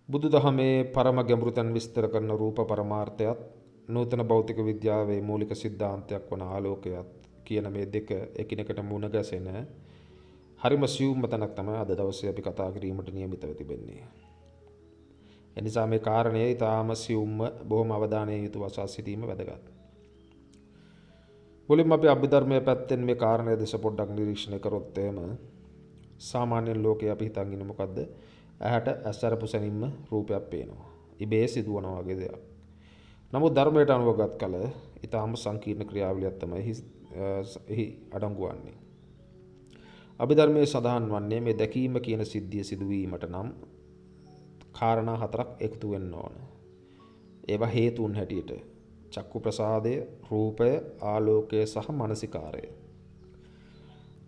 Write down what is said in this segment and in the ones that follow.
බුදුදහමේ පරම ගැඹුරුතන් විස්තර කරන රූප පරමාර්ථයත් නූතන භෞතික විද්‍යාවේ මූලික සිද්ධාන්තයක් වන ආලෝකයත් කියන මේ දෙක එකිනෙකට මුණ ගැසෙන හරිම සියුම්ම තැනක් තමයි අද දවසේ අපි කතා කිරීමට නියමිතව තිබෙන්නේ. එනිසා මේ කාරණය ඊටාම සියුම්ම බොහොම අවධානයෙන් යුතුව අසා සිටීම වැදගත්. මුලින්ම අපි අභිධර්මයේ පැත්තෙන් මේ කාරණය දෙස පොඩ්ඩක් නිරීක්ෂණය කරොත් එහෙම සාමාන්‍ය ලෝකයේ අපි හිතන් ඉන්නේ මොකද්ද? ඇහැට ඇස්සරපු සැනින්ම රූපයක් පේනවා. ඉබේ සිදුවනවා වගේ දෙයක්. නමුත් ධර්මයට අනුවගත් කල ඊටාම සංකීර්ණ ක්‍රියාවලියක් තමයි එහි අඩංගු වන්නේ. අභිධර්මයේ සඳහන් වන්නේ මේ දැකීම කියන සිද්ධිය සිදුවීමට නම් කාරණා හතරක් එකතු වෙන්න ඕන. ඒවා හේතුන් හැටියට චක්කු ප්‍රසාදය, රූපය, ආලෝකය සහ මනසිකාරය.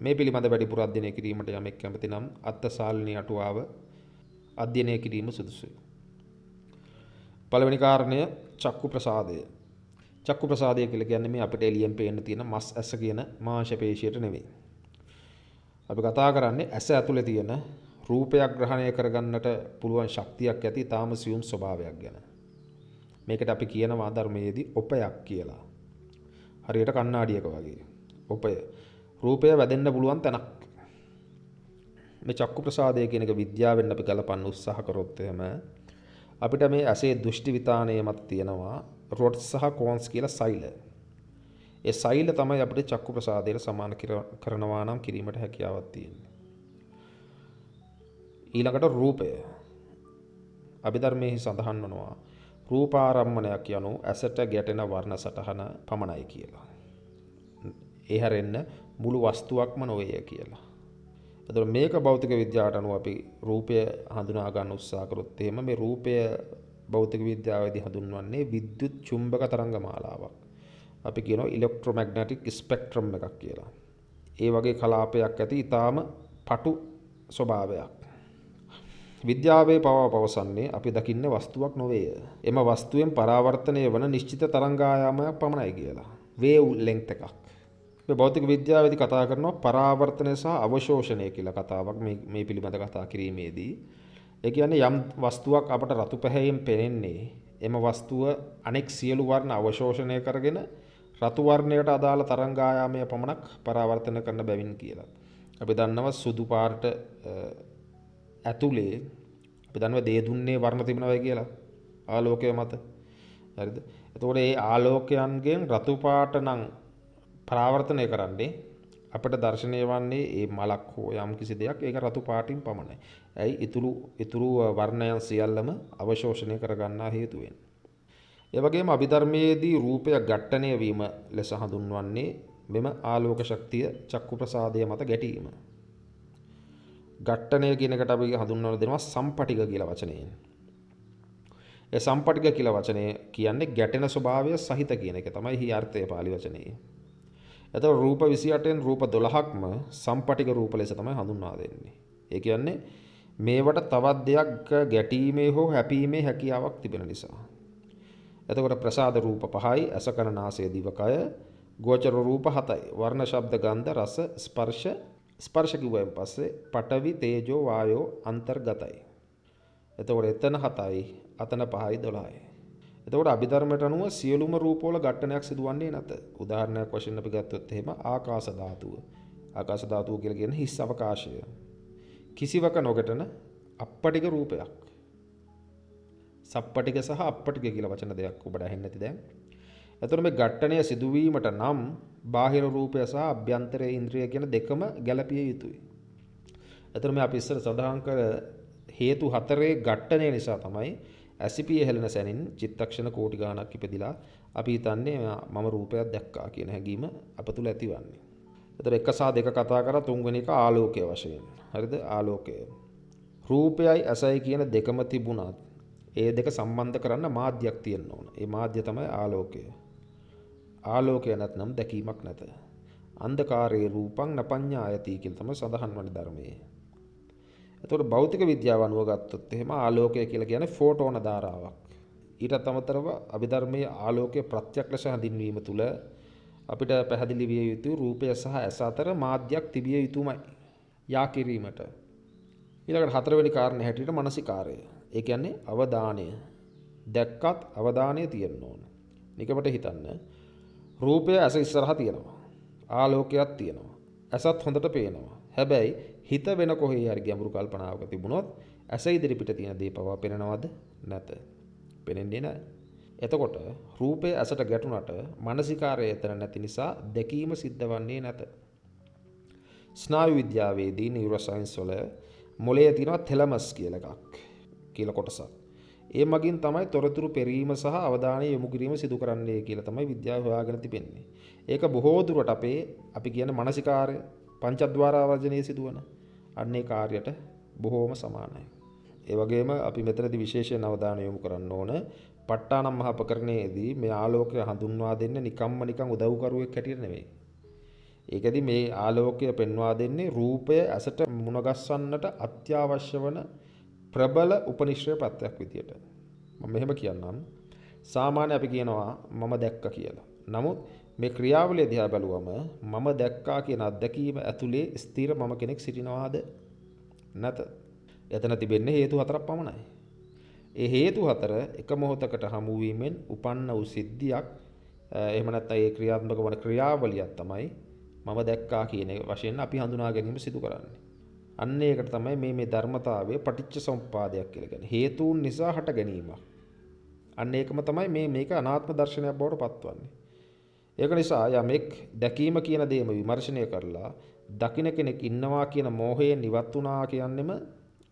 මේ පිළිබඳ වැඩිපුර අධ්‍යයනය කිරීමට යමෙක් කැමති නම් අත්තසාලිනී අටුවාව අධ්‍යයනය කිරීම සුදුසුයි. පළවෙනි කාරණය චක්කු ප්‍රසාදය. චක්කු ප්‍රසාදය කියලා කියන්නේ මේ අපිට එළියෙන් පේන්න තියෙන මස් ඇස කියන මාංශ පේශියට නෙවෙයි. අපි කතා කරන්නේ ඇස ඇතුලේ තියෙන රූපයක් ග්‍රහණය කරගන්නට පුළුවන් ශක්තියක් ඇති තාම සියුම් ස්වභාවයක් ගැන. මේකට අපි කියනවා ධර්මයේදී ඔපයක් කියලා. හරියට කණ්ණාඩියක වගේ. ඔපය. රූපය වැදෙන්න පුළුවන් තැනක්. මේ චක්කු ප්‍රසාදය කියන එක විද්‍යාවෙන් අපි ගලපන්න උත්සාහ කරොත් එහෙම අපිට මේ ඇසේ දෘෂ්ටි විතානයේ මත තියෙනවා රොඩ්ස් සහ කෝන්ස් කියලා සෛල. ඒ සෛල තමයි අපිට චක්කු ප්‍රසාදයට සමාන කරනවා නම් කිරීමට හැකියාවක් තියෙන්නේ. ඊළඟට රූපය. අභිධර්මයේ සඳහන් වනවා රූපාරම්මණයක් යනු ඇසට ගැටෙන වර්ණ සටහන පමණයි කියලා. ඒ හැරෙන්න මුළු වස්තුවක්ම නොවේ කියලා. එතකොට මේක භෞතික විද්‍යාවට අනුව අපි රූපය හඳුනා ගන්න උත්සාහ කරොත් එහෙම මේ රූපය භෞතික විද්‍යාවේදී හඳුන්වන්නේ විද්‍යුත් චුම්බක තරංග මාලාවක්. අපි කියනවා ඉලෙක්ට්‍රොමැග්නටික් ස්පෙක්ට්‍රම් එකක් කියලා. ඒ වගේ කලාපයක් ඇති ඊටාම පටු ස්වභාවයක්. විද්‍යාවේ පවසන්නේ අපි දකින්න වස්තුවක් නොවේය. එම වස්තුවෙන් පරාවර්තනය වන නිශ්චිත තරංගායාමයක් පමණයි කියලා. වේව් ලෙන්ග්ත් එකක්. මේ භෞතික විද්‍යාවේදී කතා කරනවා පරාවර්තනය සහ අවශෝෂණය කියලා කතාවක් මේ පිළිබඳ කතා කිරීමේදී. ඒ කියන්නේ යම් වස්තුවක් අපට රතු පැහැයෙන් පෙනෙන්නේ එම වස්තුව අනෙක් සියලු වර්ණ අවශෝෂණය කරගෙන රතු වර්ණයට අදාළ තරංගායාමය පමණක් පරාවර්තන කරන බැවින් කියලා. අපි දන්නවා සුදු පාට ඇතුලේ අපි දන්නවා දේ දුන්නේ වර්ණ තිබුණා කියලා ආලෝකය මත. හරිද? එතකොට මේ ආලෝකයන්ගෙන් රතු පාට නම් පරාවර්තනය කරන්නේ අපිට දර්ශනය වන්නේ මේ මලක් හෝ යම් කිසි දෙයක් ඒක රතු පාටින් පමණයි. ඇයි ඉතුරු වර්ණයන් සියල්ලම අවශෝෂණය කරගන්නා හේතුවෙන්. ඒ වගේම අභිධර්මයේදී රූපය ඝට්ටණය වීම ලෙස හඳුන්වන්නේ මෙම ආලෝක ශක්තිය චක්කු ප්‍රසාදය මත ගැටීම. ඝට්ටණය කියන එකට අපි හඳුන්වලා දෙනවා සම්පටික කියලා වචනයෙන්. ඒ සම්පටික කියලා වචනය කියන්නේ ගැටෙන ස්වභාවය සහිත කියන එක තමයි හි අර්ථය පාලි වචනේ. එතකොට රූප 28න් රූප 12ක්ම සම්පටික රූප ලෙස තමයි හඳුන්වා දෙන්නේ. ඒ කියන්නේ මේවට තවත් දෙයක් ගැටීමේ හෝ හැපීමේ හැකියාවක් තිබෙන නිසා. එතකොට ප්‍රසාද රූප 5යි, අස කන නාසය දිවකය, ගෝචර රූප 7යි. වර්ණ ශබ්ද ගන්ධ රස ස්පර්ශ කිව්වයින් පස්සේ පඨවි තේජෝ වායෝ අන්තර්ගතයි. එතකොට එතන 7යි, අතන 5යි 12යි. එතකොට අභිධර්මයට අනුව සියලුම රූපවල ඝට්ටනයක් සිදුවන්නේ නැත. උදාහරණයක් වශයෙන් අපි ගත්තොත් එහෙම ආකාශ ධාතුව. ආකාශ ධාතුව කියලා කියන්නේ හිස් අවකාශය. කිසිවක නොගැටෙන අප්පටික රූපයක්. සප්පටික සහ අප්පටික කියලා වචන දෙකක් ඔබට ඇහෙන්නේ නැති දැන්. එතකොට මේ ඝට්ටනය සිදුවීමට නම් බාහිර රූපය සහ අභ්‍යන්තරයේ ඉන්ද්‍රිය කියන දෙකම ගැළපිය යුතුයි. එතකොට මේ අපි ඉස්සර සඳහන් කර හේතු හතරේ ඝට්ටනය නිසා තමයි ඇසිපිය හෙළන සැනින් චිත්තක්ෂණ කෝටි ගාණක් ඉපදිලා අපි හිතන්නේ මම රූපයක් දැක්කා කියන හැඟීම අප තුළ ඇතිවන්නේ. එතකොට එක සහ දෙක කතා කරා තුන්වෙනි එක ආලෝකය වශයෙන්. හරිද? ආලෝකය. රූපයයි ඇසයි කියන දෙකම තිබුණත් ඒ දෙක සම්බන්ධ කරන්න මාධ්‍යයක් තියෙන්න ඕන. ඒ මාධ්‍ය තමයි ආලෝකය. ආලෝකය නැත්නම් දැකීමක් නැත. අන්ධකාරයේ රූපං නපඤ්ඤායති කියලා තමයි සඳහන් වන ධර්මයේ. එතකොට භෞතික විද්‍යාව අනුව ගත්තොත් එහෙම ආලෝකය කියලා කියන්නේ ෆෝටෝන ධාරාවක්. ඊටත් අමතරව අභිධර්මයේ ආලෝකය ප්‍රත්‍යක් ලෙස හඳුන්වීම තුළ අපිට පැහැදිලි විය යුතු රූපය සහ ඇස අතර මාධ්‍යයක් තිබිය යුතුමයි. යා කිරීමට. ඊළඟට හතරවෙනි කාරණේ හැටියට මානසිකාරය. ඒ කියන්නේ අවධානය. දැක්කත් අවධානය තියෙන්න ඕන. නිකමට හිතන්න. රූපය ඇස ඉස්සරහා තියෙනවා. ආලෝකයක් තියෙනවා. ඇසත් හොඳට පේනවා. හැබැයි හිත වෙන කොහේ හරි ගැඹුරු කල්පනාවක තිබුණොත් ඇස ඉදිරිපිට තියෙන දේ පවා පේනවද? නැත. පේන්නේ නැහැ. එතකොට රූපය ඇසට ගැටුණට මානසිකාරය එතන නැති නිසා දැකීම සිද්ධ වන්නේ නැත. ස්නායු විද්‍යාවේදී නියුරෝසයන්ස් වල මොළයේ තියෙනවා තෙලමස් කියලා එකක් කියලා කොටසක්. ඒ මගින් තමයි තොරතුරු පෙරීම සහ අවධානය යොමු කිරීම සිදු කරන්නේ කියලා තමයි විද්‍යාව හොයාගෙන තිබෙන්නේ. ඒක බොහෝ දුරට අපි කියන මානසිකාර්ය පංචද්වාර වර්ජනයේ සිදුවන අන්නේ කාර්යයට බොහෝම සමානයි. ඒ වගේම අපි මෙතනදී විශේෂයෙන් අවධානය යොමු කරන්න ඕන ප ဋ ාණම් මහ ප්‍රකරණයේදී මේ ආලෝකය හඳුන්වා දෙන්නේ නිකන් උදව්කරුවෙක් හැටියට නෙවෙයි. ඒකදී මේ ආලෝකය පෙන්වා දෙන්නේ රූපය ඇසට මුණ ගැස්වන්නට අත්‍යවශ්‍ය වන ප්‍රබල උපනිශ්‍රය ප්‍රත්‍යක් විදියට. මම මෙහෙම කියන්නම්. සාමාන්‍ය අපි කියනවා මම දැක්ක කියලා. නමුත් මේ ක්‍රියාවලිය දිහා බැලුවම මම දැක්කා කියන අත්දැකීම ඇතුලේ ස්ථිර මම කෙනෙක් සිටිනවාද? නැත. එතන තිබෙන්නේ හේතු හතරක් පමණයි. ඒ හේතු හතර එක මොහොතකට හමු වීමෙන් උපන්න වූ සිද්ධියක් එහෙම නැත්නම් ඒ ක්‍රියාත්මක වන ක්‍රියාවලියක් තමයි මම දැක්කා කියන වශයෙන් අපි හඳුනා ගැනීම සිදු කරන්නේ. අන්න ඒකට තමයි මේ ධර්මතාවය පටිච්ච සමුප්පාදයක් කියලා කියන්නේ. හේතුන් නිසා හට ගැනීමක්. අන්න ඒකම තමයි මේක අනාත්ම දර්ශනයක් බවට පත්වන්නේ. ඒක නිසා යමෙක් දැකීම කියන දේම විමර්ශනය කරලා දකින්න කෙනෙක් ඉන්නවා කියන මෝහයෙන් ඉවත් වුණා කියන්නෙම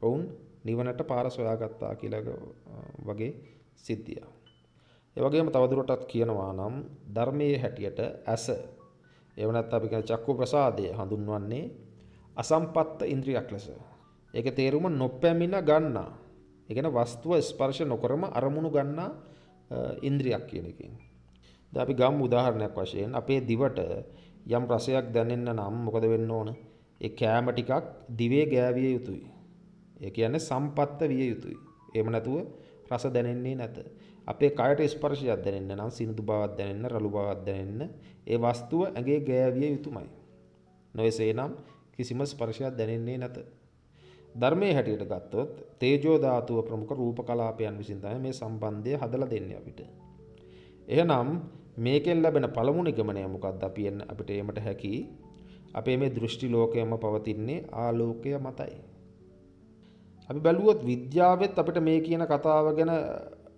ඔවුන් නිවනට පාර සොයාගත්තා කියලා වගේ සිද්ධියක්. ඒ වගේම තවදුරටත් කියනවා නම් ධර්මයේ හැටියට ඇස එහෙම නැත්නම් අපි කියන චක්කු ප්‍රසාදය හඳුන්වන්නේ අසම්පත්ත ඉන්ද්‍රියක් ලෙස. ඒකේ තේරුම නොපැමිණ ගන්නා. ඒ කියන්නේ වස්තුව ස්පර්ශ නොකරම අරමුණු ගන්නා ඉන්ද්‍රියක් කියන එකෙන්. දැන් අපි ගමු උදාහරණයක් වශයෙන් අපේ දිවට යම් රසයක් දැනෙන්න නම් මොකද වෙන්න ඕන? ඒ කෑම ටිකක් දිවේ ගෑවිය යුතුයි. ඒ කියන්නේ සම්පත්ත විය යුතුයි. එහෙම නැතුව රස දැනෙන්නේ නැත. අපේ කයට ස්පර්ශයක් දැනෙන්න නම් සිනිඳු බවක් දැනෙන්න, රළු බවක් දැනෙන්න ඒ වස්තුව ඇඟේ ගෑවිය යුතුමයි. නොයසේනම් කිසිම ස්පර්ශයක් දැනෙන්නේ නැත. ධර්මයේ හැටියට ගත්තොත් තේජෝ ධාතුව ප්‍රමුඛ රූප කලාපයන් විසින් තමයි මේ සම්බන්ධය හදලා දෙන්නේ අපිට. එහෙනම් මේකෙන් ලැබෙන පළමු නිගමනය මොකක්ද? අපිට එීමට හැකි අපේ මේ දෘෂ්ටි ලෝකයම පවතින්නේ ආලෝකය මතයි. අපි බැලුවොත් විද්‍යාවෙත් අපිට මේ කියන කතාව ගැන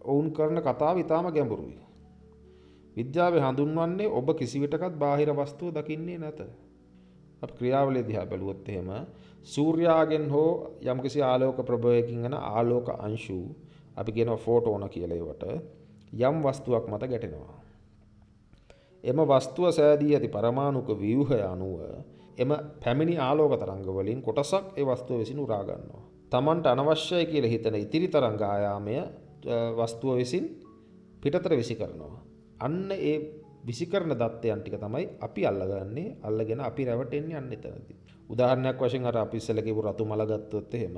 ඔවුන් කරන කතාව ඉතාම ගැඹුරුයි. විද්‍යාවේ හඳුන්වන්නේ ඔබ කිසිවිටකත් බාහිර වස්තුව දකින්නේ නැත. අපි ක්‍රියාවලිය දිහා බැලුවොත් එහෙම සූර්යාගෙන් හෝ යම්කිසි ආලෝක ප්‍රභවයකින් එන ආලෝක අංශු අපි කියනවා ෆෝටෝන කියලා ඒවට යම් වස්තුවක් මත ගැටෙනවා. එම වස්තුව සෑදී ඇති පරමාණුක ව්‍යුහය අනුව එම පැමිණි ආලෝක තරංග වලින් කොටසක් ඒ වස්තුව විසින් උරා ගන්නවා. Tamanට අනවශ්‍යයි කියලා හිතන ඉතිරි තරංග ආයාමය වස්තුව විසින් පිටතට විසි කරනවා. අන්න ඒ විසිකරන දත්තයන් ටික තමයි අපි අල්ලගන්නේ. අල්ලගෙන අපි රැවටෙන්නේ අන්න එතනදී. උදාහරණයක් වශයෙන් අර අපි ඉස්සෙල්ලා කියපු රතු මල ගත්තොත් එහෙම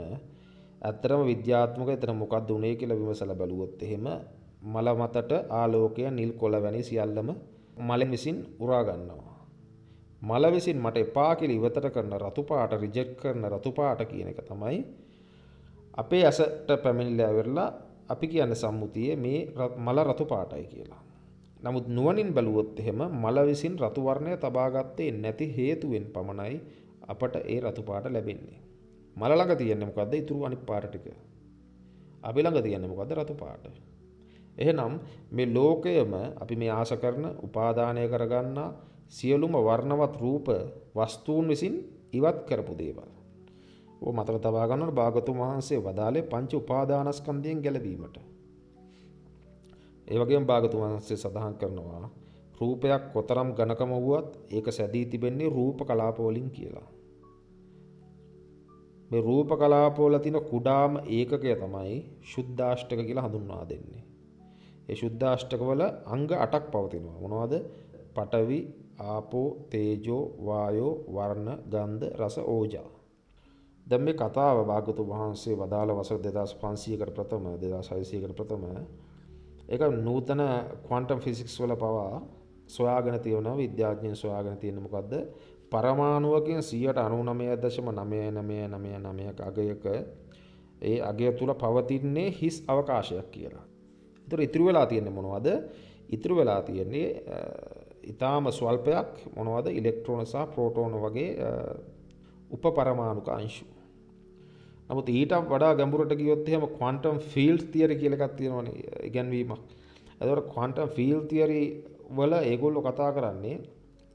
ඇත්තටම විද්‍යාත්මක එතන මොකක්ද උනේ කියලා විමසලා බලුවොත් එහෙම මල මතට ආලෝකය නිල් කොළ වැනි සියල්ලම මලෙන් විසින් උරා ගන්නවා. මල විසින් මට එපා කියලා ඉවතට කරන රතු පාට රිජෙක්ට් කරන රතු පාට කියන එක තමයි අපේ ඇසට පැමිණිලා ඉවරලා අපි කියන්නේ සම්මුතියේ මේ මල රතු පාටයි කියලා. නමුත් නුවණින් බැලුවොත් එහෙම මල විසින් රතු වර්ණය තබා ගත්තේ නැති හේතුවෙන් පමණයි අපට ඒ රතු පාට ලැබෙන්නේ. මල ළඟ තියෙන්නේ මොකද්ද? ඊතුරු අනිත් පාට ටික. අපි ළඟ තියෙන්නේ මොකද්ද? රතු පාට. එහෙනම් මේ ලෝකයම අපි මේ ආශ කරන උපාදානය කරගන්නා සියලුම වර්ණවත් රූප වස්තුන් විසින් ඉවත් කරපු දේවල්. ඕ මතක තබා ගන්නකොට භාගතුන් වහන්සේ වදාළේ පංච උපාදානස්කන්ධයෙන් ගැලවීමට. ඒ වගේම භාගතුන් වහන්සේ සඳහන් කරනවා රූපයක් කොතරම් ඝනකම වුවත් ඒක සැදී තිබෙන්නේ රූප කලාප වලින් කියලා. මේ රූප කලාප වල තියෙන කුඩාම ඒකකය තමයි සුද්ධාෂ්ටක කියලා හඳුන්වා දෙන්නේ. ඒ සුද්ධාෂ්ටක වල අංග 8ක් පවතිනවා. මොනවද? පඨවි, ආපෝ, තේජෝ, වායෝ, වර්ණ, ගන්ධ, රස, ඕජා. දැන් මේ කතාව භාගතුන් වහන්සේ වදාළ වසර 2500කට ප්‍රථම 2600කට ප්‍රථම ඒක නූතන ක්වොන්ටම් ෆිසික්ස් වල පවා සොයාගෙන තියෙනවා. විද්‍යාඥයන් සොයාගෙන තියෙන්නේ මොකද්ද? පරමාණුවකින් 99.99999ක අගයක ඒ අගය තුල පවතින්නේ හිස් අවකාශයක් කියලා. ඒතර ඉතුරු වෙලා තියෙන්නේ මොනවද? ඉතුරු වෙලා තියෙන්නේ ඊටාම ස්වල්පයක් මොනවද? ඉලෙක්ට්‍රෝන සහ ප්‍රෝටෝන වගේ උපපරමාණුක අංශු. නමුත් ඊට වඩා ගැඹුරට ගියොත් එහෙම ක්වොන්ටම් ෆීල්ඩ් තියරි කියලා එකක් තියෙනවනේ ඉගැන්වීමක්. එතකොට ක්වොන්ටම් ෆීල්ඩ් තියරි වල ඒගොල්ලෝ කතා කරන්නේ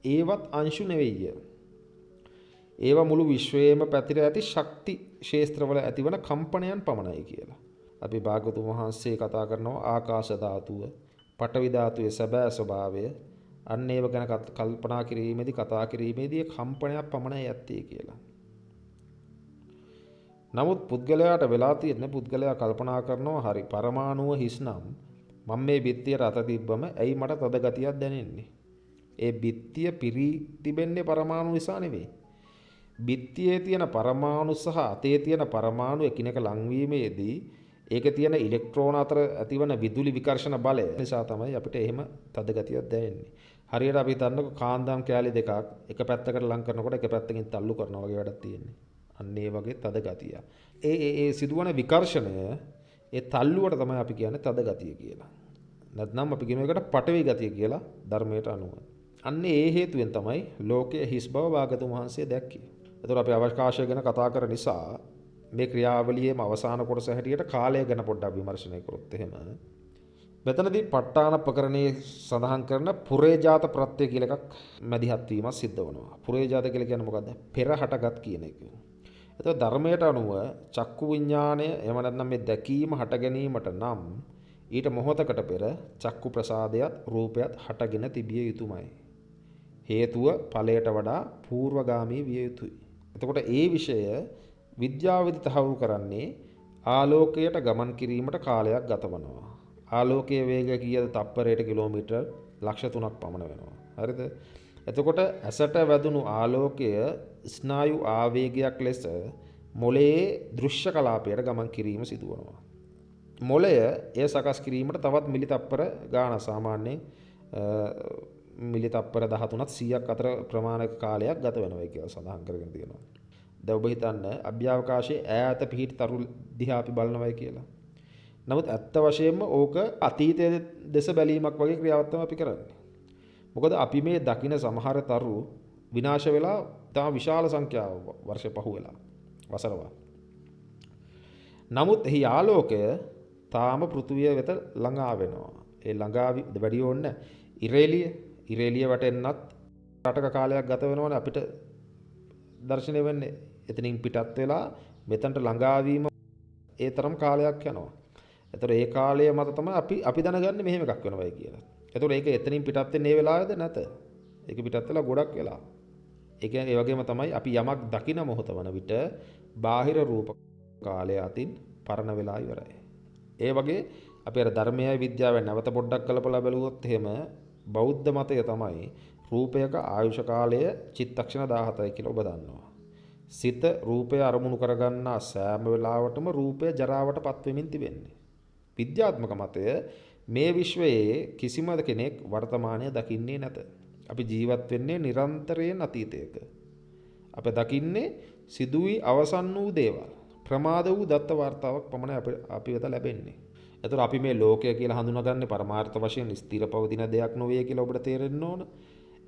ඒවත් අංශු නෙවෙයි. ඒවා මුළු විශ්වයේම පැතිර ඇති ශක්ති ක්ෂේත්‍රවල ඇතිවන කම්පනයන් පමණයි කියලා. අපි භාග්‍යවතුන් වහන්සේ කතා කරනවා ආකාශ ධාතුව, පඨවි ධාතුවේ සැබෑ ස්වභාවය, අන්න ඒව ගැන කල්පනා කිරීමේදී කතා කිරීමේදී කම්පනයක් පමණයි ඇත්තේ කියලා. නමුත් පුද්ගලයාට වෙලා තියෙන්නේ පුද්ගලයා කල්පනා කරනවා හරි පරමාණුව හිස්නම් මම මේ බිත්තියට අත තිබ්බම ඇයි මට තද ගතියක් දැනෙන්නේ? ඒ බිත්තිය පිරී තිබෙන්නේ පරමාණු නිසා නෙවෙයි. බිත්තියේ තියෙන පරමාණු සහ අතේ තියෙන පරමාණු එකිනෙක ලංවීමේදී ඒකේ තියෙන ඉලෙක්ට්‍රෝන අතර ඇතිවන විදුලි විකර්ෂණ බලය නිසා තමයි අපිට එහෙම තද ගතියක් දැනෙන්නේ. හරියට අපි හිතන්නකො කාන්දම් කෑලි දෙකක් එක පැත්තකට ලං කරනකොට එක පැත්තකින් තල්ලු කරනවා වගේ වැඩක් තියෙන්නේ. අන්න ඒ වගේ තද ගතිය. ඒ සිදුවන විකර්ෂණය ඒ තල්ලුවට තමයි අපි කියන්නේ තද ගතිය කියලා. නැත්නම් අපි කියන එකට පටවි ගතිය කියලා ධර්මයට අනුව. අන්න ඒ හේතුවෙන් තමයි ලෝකයේ හිස් බව භාගතුන් වහන්සේ දැක්කේ. එතකොට අපි අවකාශය ගැන කතා කර නිසා මේ ක්‍රියාවලියේම අවසාන කොටස හැටියට කාලය ගැන පොඩ්ඩක් විමර්ශනය කරොත් එහෙම මෙතනදී ප ဋ ාණ ප්‍රකරණයේ සඳහන් කරන පුරේජාත ප්‍රත්‍ය කියලා එකක් මැදිහත් වීමක් සිද්ධ වෙනවා. පුරේජාත කියලා කියන්නේ මොකද්ද? පෙර හටගත් කියන එක. එතකොට ධර්මයට අනුව චක්කු විඥාණය එහෙම නැත්නම් මේ දැකීම හට ගැනීමට නම් ඊට මොහොතකට පෙර චක්කු ප්‍රසාදයත් රූපයත් හටගෙන තිබිය යුතුමයි. හේතුව ඵලයට වඩා పూర్වගාමී විය යුතුයි. එතකොට ඒ විෂය විද්‍යාවේදී තහවුරු කරන්නේ ආලෝකයට ගමන් කිරීමට කාලයක් ගතවනවා. ආලෝකයේ වේගය කීයද? තප්පරයට කිලෝමීටර් ලක්ෂ 3ක් පමණ වෙනවා. හරිද? එතකොට ඇසට වැදුණු ආලෝකය ස්නායු ආවේගයක් ලෙස මොළයේ දෘශ්‍ය කලාපයට ගමන් කිරීම සිදුවනවා. මොළය එය සකස් කිරීමට තවත් මිලි තප්පර ගාන සාමාන්‍යයෙන් මිලි තප්පර 13ත් 100ක් අතර ප්‍රමාණික කාලයක් ගත වෙනවා කියලා සඳහන් කරගෙන තියෙනවා. දැන් ඔබ හිතන්න අභ්‍යවකාශයේ ඈත පිහිටි තරු දිහා අපි බලනවායි කියලා. නමුත් ඇත්ත වශයෙන්ම ඕක අතීතයේ දෙස බැලීමක් වගේ ක්‍රියාවක් තමයි අපි කරන්නේ. මොකද අපි මේ දකින සමහර තරු විනාශ වෙලා තම විශාල සංඛ්‍යාව වර්ෂ පහුවෙලා වසරවා. නමුත් එහි ආලෝකය තාම පෘථුවිය වෙත ළඟා වෙනවා. ඒ ළඟා වැඩි ඕනේ ඉරේලිය වටෙන්නත් රටක කාලයක් ගත වෙනවනේ අපිට දර්ශනය වෙන්නේ. එතනින් පිටත් වෙලා මෙතනට ළඟා වීම ඒ තරම් කාලයක් යනවා. ඒතර ඒ කාලය මත තමයි අපි දැනගන්නේ මෙහෙම එකක් වෙනවයි කියලා. ඒතර ඒක එතනින් පිටත් වෙන්නේ මේ වෙලාවේද නැත. ඒක පිටත් වෙලා ගොඩක් වෙලා. ඒ කියන්නේ ඒ වගේම තමයි අපි යමක් දකින මොහොත වන විට බාහිර රූප කාලය අතින් පරණ වෙලා ඉවරයි. ඒ වගේ අපි අර ධර්මයයි විද්‍යාවෙන් නැවත පොඩ්ඩක් කලපලා බැලුවොත් එහෙම බෞද්ධ මතය තමයි රූපයක ආයුෂ කාලය චිත්තක්ෂණ 17යි කියලා ඔබ දන්නවා. සිත රූපය අරමුණු කරගන්නා සෑම වෙලාවටම රූපය ජරාවට පත් වෙමින් තිබෙන්නේ. විද්‍යාත්මක මතය මේ විශ්වයේ කිසිම කෙනෙක් වර්තමානය දකින්නේ නැත. අපි ජීවත් වෙන්නේ නිරන්තරයෙන් අතීතයක. අපි දකින්නේ සිදුවී අවසන් වූ දේවල්. ප්‍රමාද වූ දත්ත වාර්තාවක් පමණයි අපි වෙත ලැබෙන්නේ. එතකොට අපි මේ ලෝකය කියලා හඳුනාගන්නේ පරමාර්ථ වශයෙන් ස්ථිර පවතින දෙයක් නොවේ කියලා ඔබට තේරෙන්න ඕන.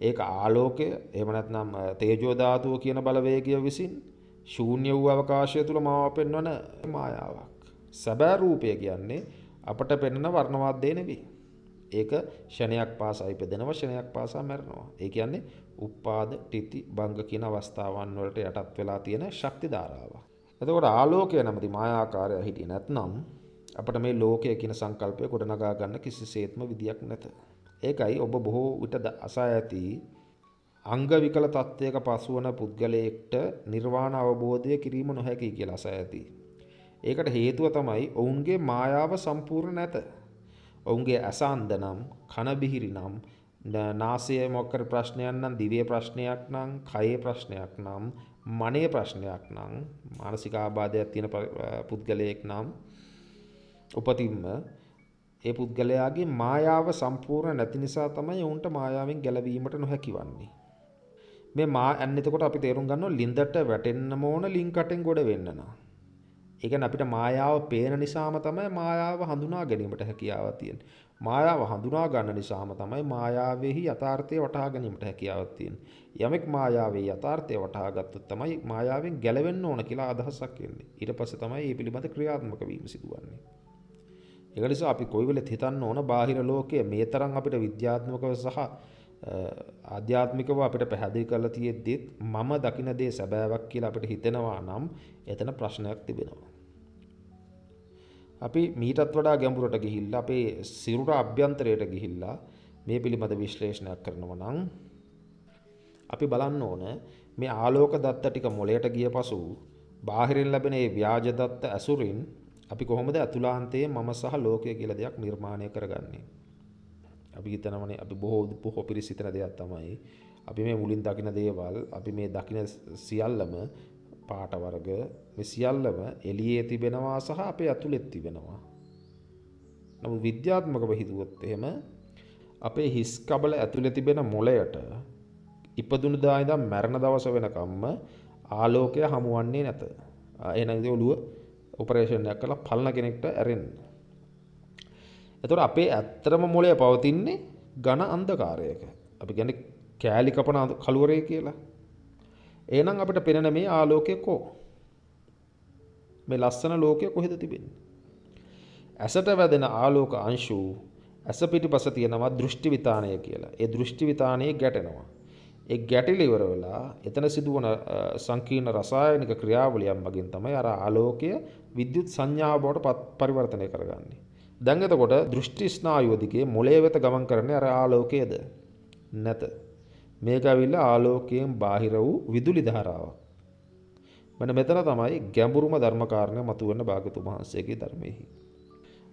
ඒක ආලෝකය එහෙම නැත්නම් තේජෝ ධාතුව කියන බලවේගය විසින් ශූන්‍ය වූ අවකාශය තුල මාව පෙන්වන මායාවක්. සැබෑ රූපය කියන්නේ අපට පෙනෙන වර්ණවත් දේ නෙවෙයි. ඒක ෂණයක් පාසා ඉපදෙනවා ෂණයක් පාසා මැරෙනවා. ඒ කියන්නේ උපාද තිති භංග කියන අවස්ථාවන් වලට යටත් වෙලා තියෙන ශක්ති ධාරාව. එතකොට ආලෝකය නැමැති මායාකාරය හිටියේ නැත්නම් අපිට මේ ලෝකය කියන සංකල්පය ගොඩනගා ගන්න කිසිසේත්ම විදියක් නැත. ඒකයි ඔබ බොහෝ විට අසා ඇති අංග විකල තත්වයක පසුවන පුද්ගලයෙක්ට නිර්වාණ අවබෝධය කිරීම නොහැකි කියලා අසා ඇති. ඒකට හේතුව තමයි ඔවුන්ගේ මායාව සම්පූර්ණ නැත. ඔවුන්ගේ ඇස අන්ධ නම්, කන බිහිරි නම්, නාසය මොකක්ද ප්‍රශ්නයක් නම්, දිවේ ප්‍රශ්නයක් නම්, කයේ ප්‍රශ්නයක් නම්, මනේ ප්‍රශ්නයක් නම්, මානසික ආබාධයක් තියෙන පුද්ගලයෙක් නම් උපතින්ම ඒ පුද්ගලයාගේ මායාව සම්පූර්ණ නැති නිසා තමයි ඔවුන්ට මායාවෙන් ගැලවීමට නොහැකි වන්නේ. මේ එතකොට අපි තේරුම් ගන්නවා ලින්දට වැටෙන්නම ඕන ලින් කටෙන් ගොඩ වෙන්න නම්. ඒ කියන්නේ අපිට මායාව පේන නිසාම තමයි මායාව හඳුනා ගැනීමට හැකියාවක් තියෙන්නේ. මායාව හඳුනා ගන්න නිසාම තමයි මායාවෙහි යථාර්ථය වටහා ගැනීමට හැකියාවක් තියෙන්නේ. යමෙක් මායාවේ යථාර්ථය වටහා ගත්තොත් තමයි මායාවෙන් ගැලවෙන්න ඕන කියලා අදහසක් එන්නේ. ඊට පස්සේ තමයි මේ පිළිබඳ ක්‍රියාත්මක වීම සිදුවන්නේ. ඒක නිසා අපි කොයි වෙලෙත් හිතන්න ඕන බාහිර ලෝකයේ මේ තරම් අපිට විද්‍යාත්මකව සහ ආධ්‍යාත්මිකව අපිට පැහැදිලි කරලා තියෙද්දිත් මම දකින දේ සැබෑවක් කියලා අපිට හිතෙනවා නම් එතන ප්‍රශ්නයක් තිබෙනවා. අපි මීටත් වඩා ගැඹුරට ගිහිල්ලා අපේ සිරුර අභ්‍යන්තරයට ගිහිල්ලා මේ පිළිබඳ විශ්ලේෂණයක් කරනවා නම් අපි බලන්න ඕන මේ ආලෝක දත්ත ටික මොළයට ගිය පසු බාහිරින් ලැබෙන මේ ව්‍යාජ දත්ත ඇසුරින් අපි කොහොමද අතුලාන්තයේ මම සහ ලෝකය කියලා දෙයක් නිර්මාණය කරගන්නේ? අපි හිතනවනේ අපි බොහෝ පිරිස හිතන දෙයක් තමයි අපි මේ මුලින් දකින දේවල් අපි මේ දකින සියල්ලම පාට වර්ග මේ සියල්ලම එළියේ තිබෙනවා සහ අපේ ඇතුළෙත් තිබෙනවා. නමුත් විද්‍යාත්මකව හිතුවොත් එහෙම අපේ හිස් කබල ඇතුළේ තිබෙන මොළයට ඉපදුණු දා ඉඳන් මරණ දවස වෙනකම්ම ආලෝකය හමුවන්නේ නැත. එහෙනම් ඉතින් ඔළුව ඔපරේෂන් එකක් කරලා පලන කෙනෙක්ට ඇරෙන්න. එතකොට අපේ ඇත්තම මොළය පවතින්නේ ඝන අන්ධකාරයක. අපි කියන්නේ කෑලි කපන කළුවරේ කියලා. එහෙනම් අපිට පෙනෙන මේ ආලෝකය කෝ? මේ ලස්සන ලෝකය කොහෙද තිබෙන්නේ? ඇසට වැදෙන ආලෝක අංශු ඇස පිටිපස තියෙනවා දෘෂ්ටි විතානය කියලා. ඒ දෘෂ්ටි විතානයේ ගැටෙනවා. ඒ ගැටිල ඉවර වෙලා එතන සිදුවන සංකීර්ණ රසායනික ක්‍රියාවලියන් මගින් තමයි අර ආලෝකය විද්‍යුත් සංඥාව බවට පරිවර්තනය කරගන්නේ. දැන් එතකොට දෘෂ්ටි ස්නායුව දිගේ මොළය වෙත ගමන් කරන්නේ අර ආලෝකයේද? නැත. මේක ඇවිල්ලා ආලෝකයෙන් බාහිර වූ විදුලි ධාරාවක්. මෙන්න මෙතන තමයි ගැඹුරුම ධර්ම කාරණය මතුවෙන භාගතුන් වහන්සේගේ ධර්මයේහි.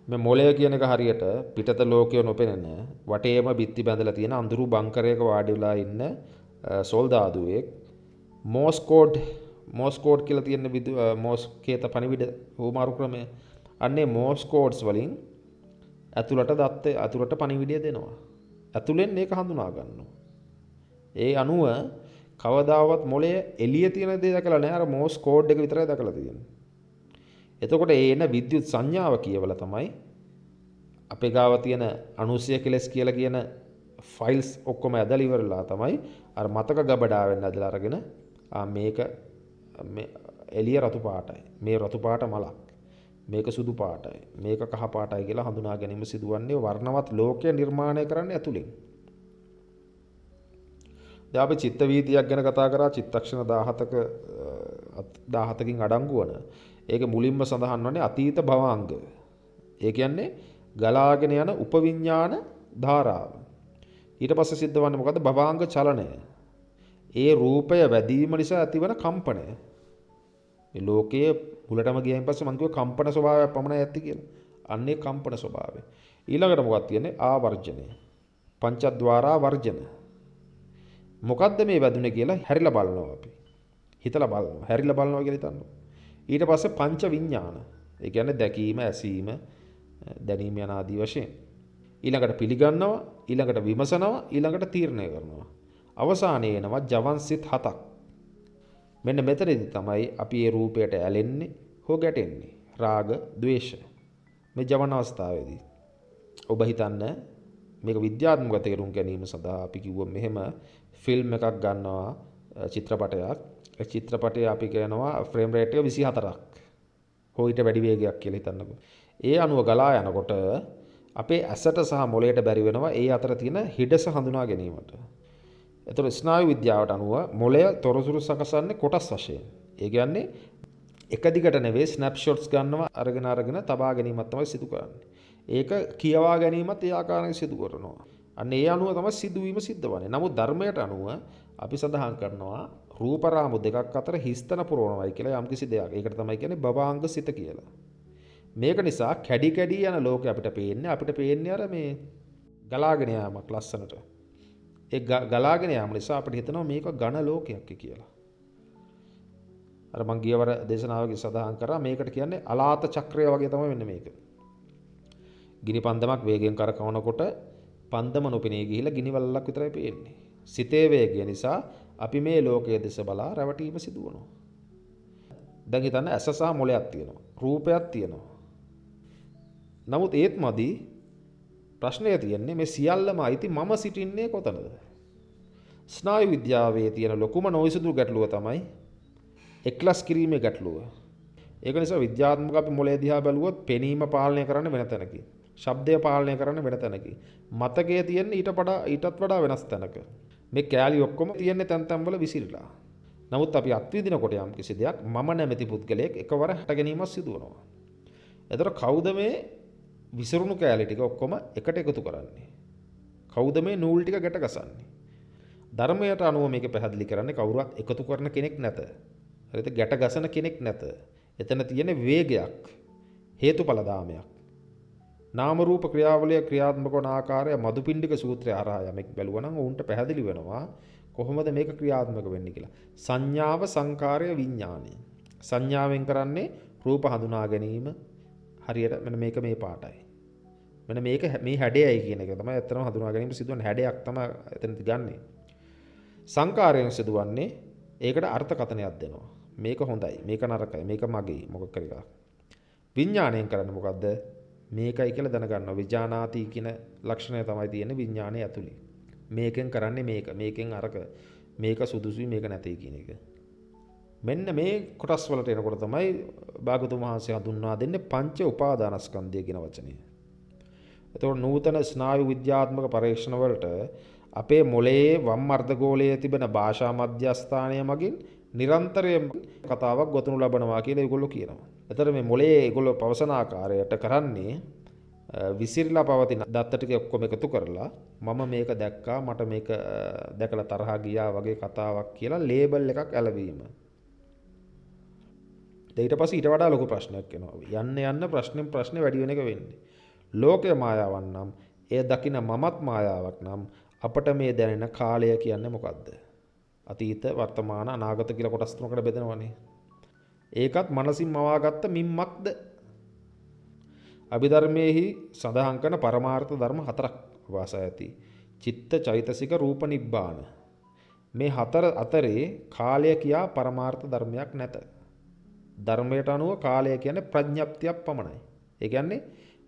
මේ මොළය කියන එක හරියට පිටත ලෝකය නොපෙනෙන වටේම බිත්ති බැඳලා තියෙන අඳුරු බංකරයක වාඩි වෙලා ඉන්න සොල්දාදුවෙක් මෝස් කෝඩ් කියලා තියෙන මෝස් කේත පණිවිඩ හුමාරු ක්‍රමය. අන්නේ මෝස් කෝඩ්ස් වලින් ඇතුළට පණිවිඩය දෙනවා. ඇතුළෙන් මේක හඳුනා ගන්නවා. ඒ අනුව කවදාවත් මොළය එළිය තියෙන දේ දැකලා නැහැ. අර මෝස් කෝඩ් එක විතරයි දැකලා තියෙන්නේ. එතකොට ඒ එන විද්‍යුත් සංඥාව කියවලා තමයි අපේ ගාව තියෙන අනුසය කෙලස් කියලා කියන ෆයිල්ස් ඔක්කොම ඇදලා ඉවරලා තමයි අර මතක ගබඩාවෙන් ඇදලා අරගෙන මේක මේ එළිය රතු පාටයි. මේ රතු පාට මලක්. මේක සුදු පාටයි. මේක කහ පාටයි කියලා හඳුනා ගැනීම සිදුවන්නේ වර්ණවත් ලෝකය නිර්මාණය කරන්නේ ඇතුළෙන්. දැන් අපි චිත්ත වීතියක් ගැන කතා කරා චිත්තක්ෂණ 17කින් අඩංගු වන. ඒක මුලින්ම සඳහන් වන්නේ අතීත භවාංග. ඒ කියන්නේ ගලාගෙන යන උපවිඥාන ධාරාව. ඊට පස්සේ සිද්ධ වන්නේ මොකද්ද? භවාංග චලනය. ඒ රූපය වැදීම නිසා ඇතිවන කම්පනය. මේ ලෝකයේ මුලටම ගියයින් පස්සේ මම කිව්වා කම්පන ස්වභාවයක් පමණයි ඇති කියලා. අන්නේ කම්පන ස්වභාවය. ඊළඟට මොකක්ද කියන්නේ? ආවර්ජනය. පංචද්වාරා වර්ජන. මොකද්ද මේ වැදුනේ කියලා හැරිලා බලනවා අපි. හිතලා බලනවා. හැරිලා බලනවා කියලා හිතන්න. ඊට පස්සේ පංච විඥාන. ඒ කියන්නේ දැකීම, ඇසීම, දැනීම යන ආදී වශයෙන්. ඊළඟට පිළිගන්නවා, ඊළඟට විමසනවා, ඊළඟට තීරණය කරනවා. අවසානයේ එනවා ජවන් සිත් 7ක්. මෙන්න මෙතනදී තමයි අපි මේ රූපයට ඇලෙන්නේ, හෝ ගැටෙන්නේ. රාග, ద్వේෂ. මේ ජවන් අවස්ථාවේදී. ඔබ හිතන්න මේක විද්‍යාත්මක තේරුම් ගැනීම සඳහා අපි කිව්ව මෙහෙම ෆිල්ම් එකක් ගන්නවා චිත්‍රපටයක්. ඒ චිත්‍රපටයේ අපි කියනවා ෆ්‍රේම් රේට් එක 24ක්. හෝ ඊට වැඩි වේගයක් කියලා හිතන්නකෝ. ඒ අනුව ගලා යනකොට අපේ ඇසට සහ මොළයට බැරි වෙනවා ඒ අතර තියෙන හිඩස හඳුනා ගැනීමට. එතකොට ස්නායු විද්‍යාවට අනුව මොළය තොරතුරු සකසන්නේ කොටස් වශයෙන්. ඒ කියන්නේ එක දිගට නෙවෙයි ස්නැප්ෂොට්ස් ගන්නවා අරගෙන තබා ගැනීමක් තමයි සිදු කරන්නේ. ඒක කියවා ගැනීමත් ඒ ආකාරයෙන් සිදු කරනවා. අන්න ඒ අනුව තමයි සිදුවීම සිද්ධ වන්නේ. නමුත් ධර්මයට අනුව අපි සඳහන් කරනවා රූපරාමු දෙකක් අතර හිස්තන පුරවනවායි කියලා යම්කිසි දෙයක්. ඒකට තමයි කියන්නේ භවාංග සිත කියලා. මේක නිසා කැඩි කැඩි යන ලෝකෙ අපිට පේන්නේ අර මේ ගලාගෙන යාමක් ලස්සනට. ඒ ගලාගෙන යාම නිසා අපිට හිතෙනවා මේක ඝන ලෝකයක් කියලා. අර මං ගියවර දේශනාවකදී සඳහන් කරා මේකට කියන්නේ අලාත චක්‍රය වගේ තමයි වෙන්නේ මේක. ගිනි පන්දමක් වේගයෙන් කරකවනකොට පන්දම නොපෙනී ගිහිලා ගිනි වලල්ලක් විතරයි පේන්නේ. සිතේ වේගය නිසා අපි මේ ලෝකයේ දෙස බලා රැවටීම සිදු වෙනවා. දැන් හිතන්න ඇස සහ මොළයක් තියෙනවා. රූපයක් තියෙනවා. නමුත් ඒත් මදි ප්‍රශ්නය තියෙන්නේ මේ සියල්ලම අයිති මම සිටින්නේ කොතනද? ස්නායු විද්‍යාවේ තියෙන ලොකුම නොවිසඳු ගැටලුව තමයි එක්ලස් කිරීමේ ගැටලුව. ඒක නිසා විද්‍යාත්මක අපි මොලේ දිහා බැලුවොත් පෙනීම පාලනය කරන්න වෙන තැනකින්, ශබ්දය පාලනය කරන්න වෙන තැනකින්, මතකයේ තියෙන්නේ ඊටත් වඩා වෙනස් තැනක. මේ කෑලි ඔක්කොම තියෙන්නේ තැන් තැන්වල විසිරලා. නමුත් අපි අත්විඳිනකොට යම් කිසි දෙයක් මම නැමැති පුද්ගලයෙක් එකවර හට ගැනීමක් සිදු වෙනවා. එතකොට කවුද මේ විසිරුණු කෑලි ටික ඔක්කොම එකට එකතු කරන්නේ? කවුද මේ නූල් ටික ගැට ගසන්නේ? ධර්මයට අනුව මේක පැහැදිලි කරන්නේ කවුරුවත් එකතු කරන කෙනෙක් නැත. හරිද? ගැට ගසන කෙනෙක් නැත. එතන තියෙන වේගයක්, හේතුඵල දාමයක්. නාම රූප ක්‍රියාවලිය ක්‍රියාත්මක වන ආකාරය මදුපිණ්ඩික සූත්‍රය හරහා යමෙක් බැලුවා නම් උන්ට පැහැදිලි වෙනවා කොහොමද මේක ක්‍රියාත්මක වෙන්නේ කියලා. සංඥාව, සංකාරය, විඥානය. සංඥාවෙන් කරන්නේ රූප හඳුනා ගැනීම. හරියට මෙන්න මේක මේ පාටයි. මෙන්න මේක මේ හැඩයයි කියන එක තමයි ඇත්තටම හඳුනා ගැනීම සිදුවන හැඩයක් තමයි එතනදි ගන්නෙ. සංකාරයෙන් සිදුවන්නේ ඒකට අර්ථකථනයක් දෙනවා. මේක හොඳයි, මේක නරකයි, මේක මගේ මොකක් කර එකක්. විඥාණයෙන් කරන්නේ මොකද්ද? මේකයි කියලා දැනගන්නවා. විඥානාති කියන ලක්ෂණය තමයි තියෙන්නේ විඥානයේ ඇතුළේ. මේකෙන් කරන්නේ මේක, මේකෙන් අරක, මේක සුදුසුයි, මේක නැtei කියන එක. මෙන්න මේ කොටස් වලට එනකොට තමයි භාගතුන් වහන්සේ හඳුන්වා දෙන්නේ පංච උපාදානස්කන්ධය කියන වචනය. එතකොට නූතන ස්නායු විද්‍යාත්මක පරීක්ෂණ වලට අපේ මොළයේ වම් අර්ධගෝලයේ තිබෙන භාෂා මධ්‍යස්ථානය මගින් නිරන්තරයෙන් කතාවක් ගොතනු ලබනවා කියලා ඒගොල්ලෝ කියනවා. එතකොට මේ මොළයේ ඒගොල්ලෝ පවසන ආකාරයට කරන්නේ විසිරලා පවතින දත්ත ටික ඔක්කොම එකතු කරලා මම මේක දැක්කා, මට මේක දැකලා තරහා ගියා වගේ කතාවක් කියලා ලේබල් එකක් ඇලවීම. ඊට පස්සේ ඊට වඩා ලොකු ප්‍රශ්නයක් එනවා. යන්න ප්‍රශ්නේ වැඩි වෙන එක වෙන්නේ. ලෝකය මායාවක් නම්, එය දකින මමත් මායාවක් නම් අපට මේ දැනෙන කාලය කියන්නේ මොකද්ද? අතීත, වර්තමාන, අනාගත කියලා කොටස් තුනකට බෙදෙනවනේ. ඒකත් මනසින් මවාගත්ත මිම්මක්ද? අභිධර්මයේහි සඳහන් කරන පරමාර්ථ ධර්ම හතරක් වාසය ඇති. චිත්ත, චෛතසික, රූප, නිබ්බාන. මේ හතර අතරේ කාලය කියා පරමාර්ථ ධර්මයක් නැත. ධර්මයට අනුව කාලය කියන්නේ ප්‍රඥප්තියක් පමණයි. ඒ කියන්නේ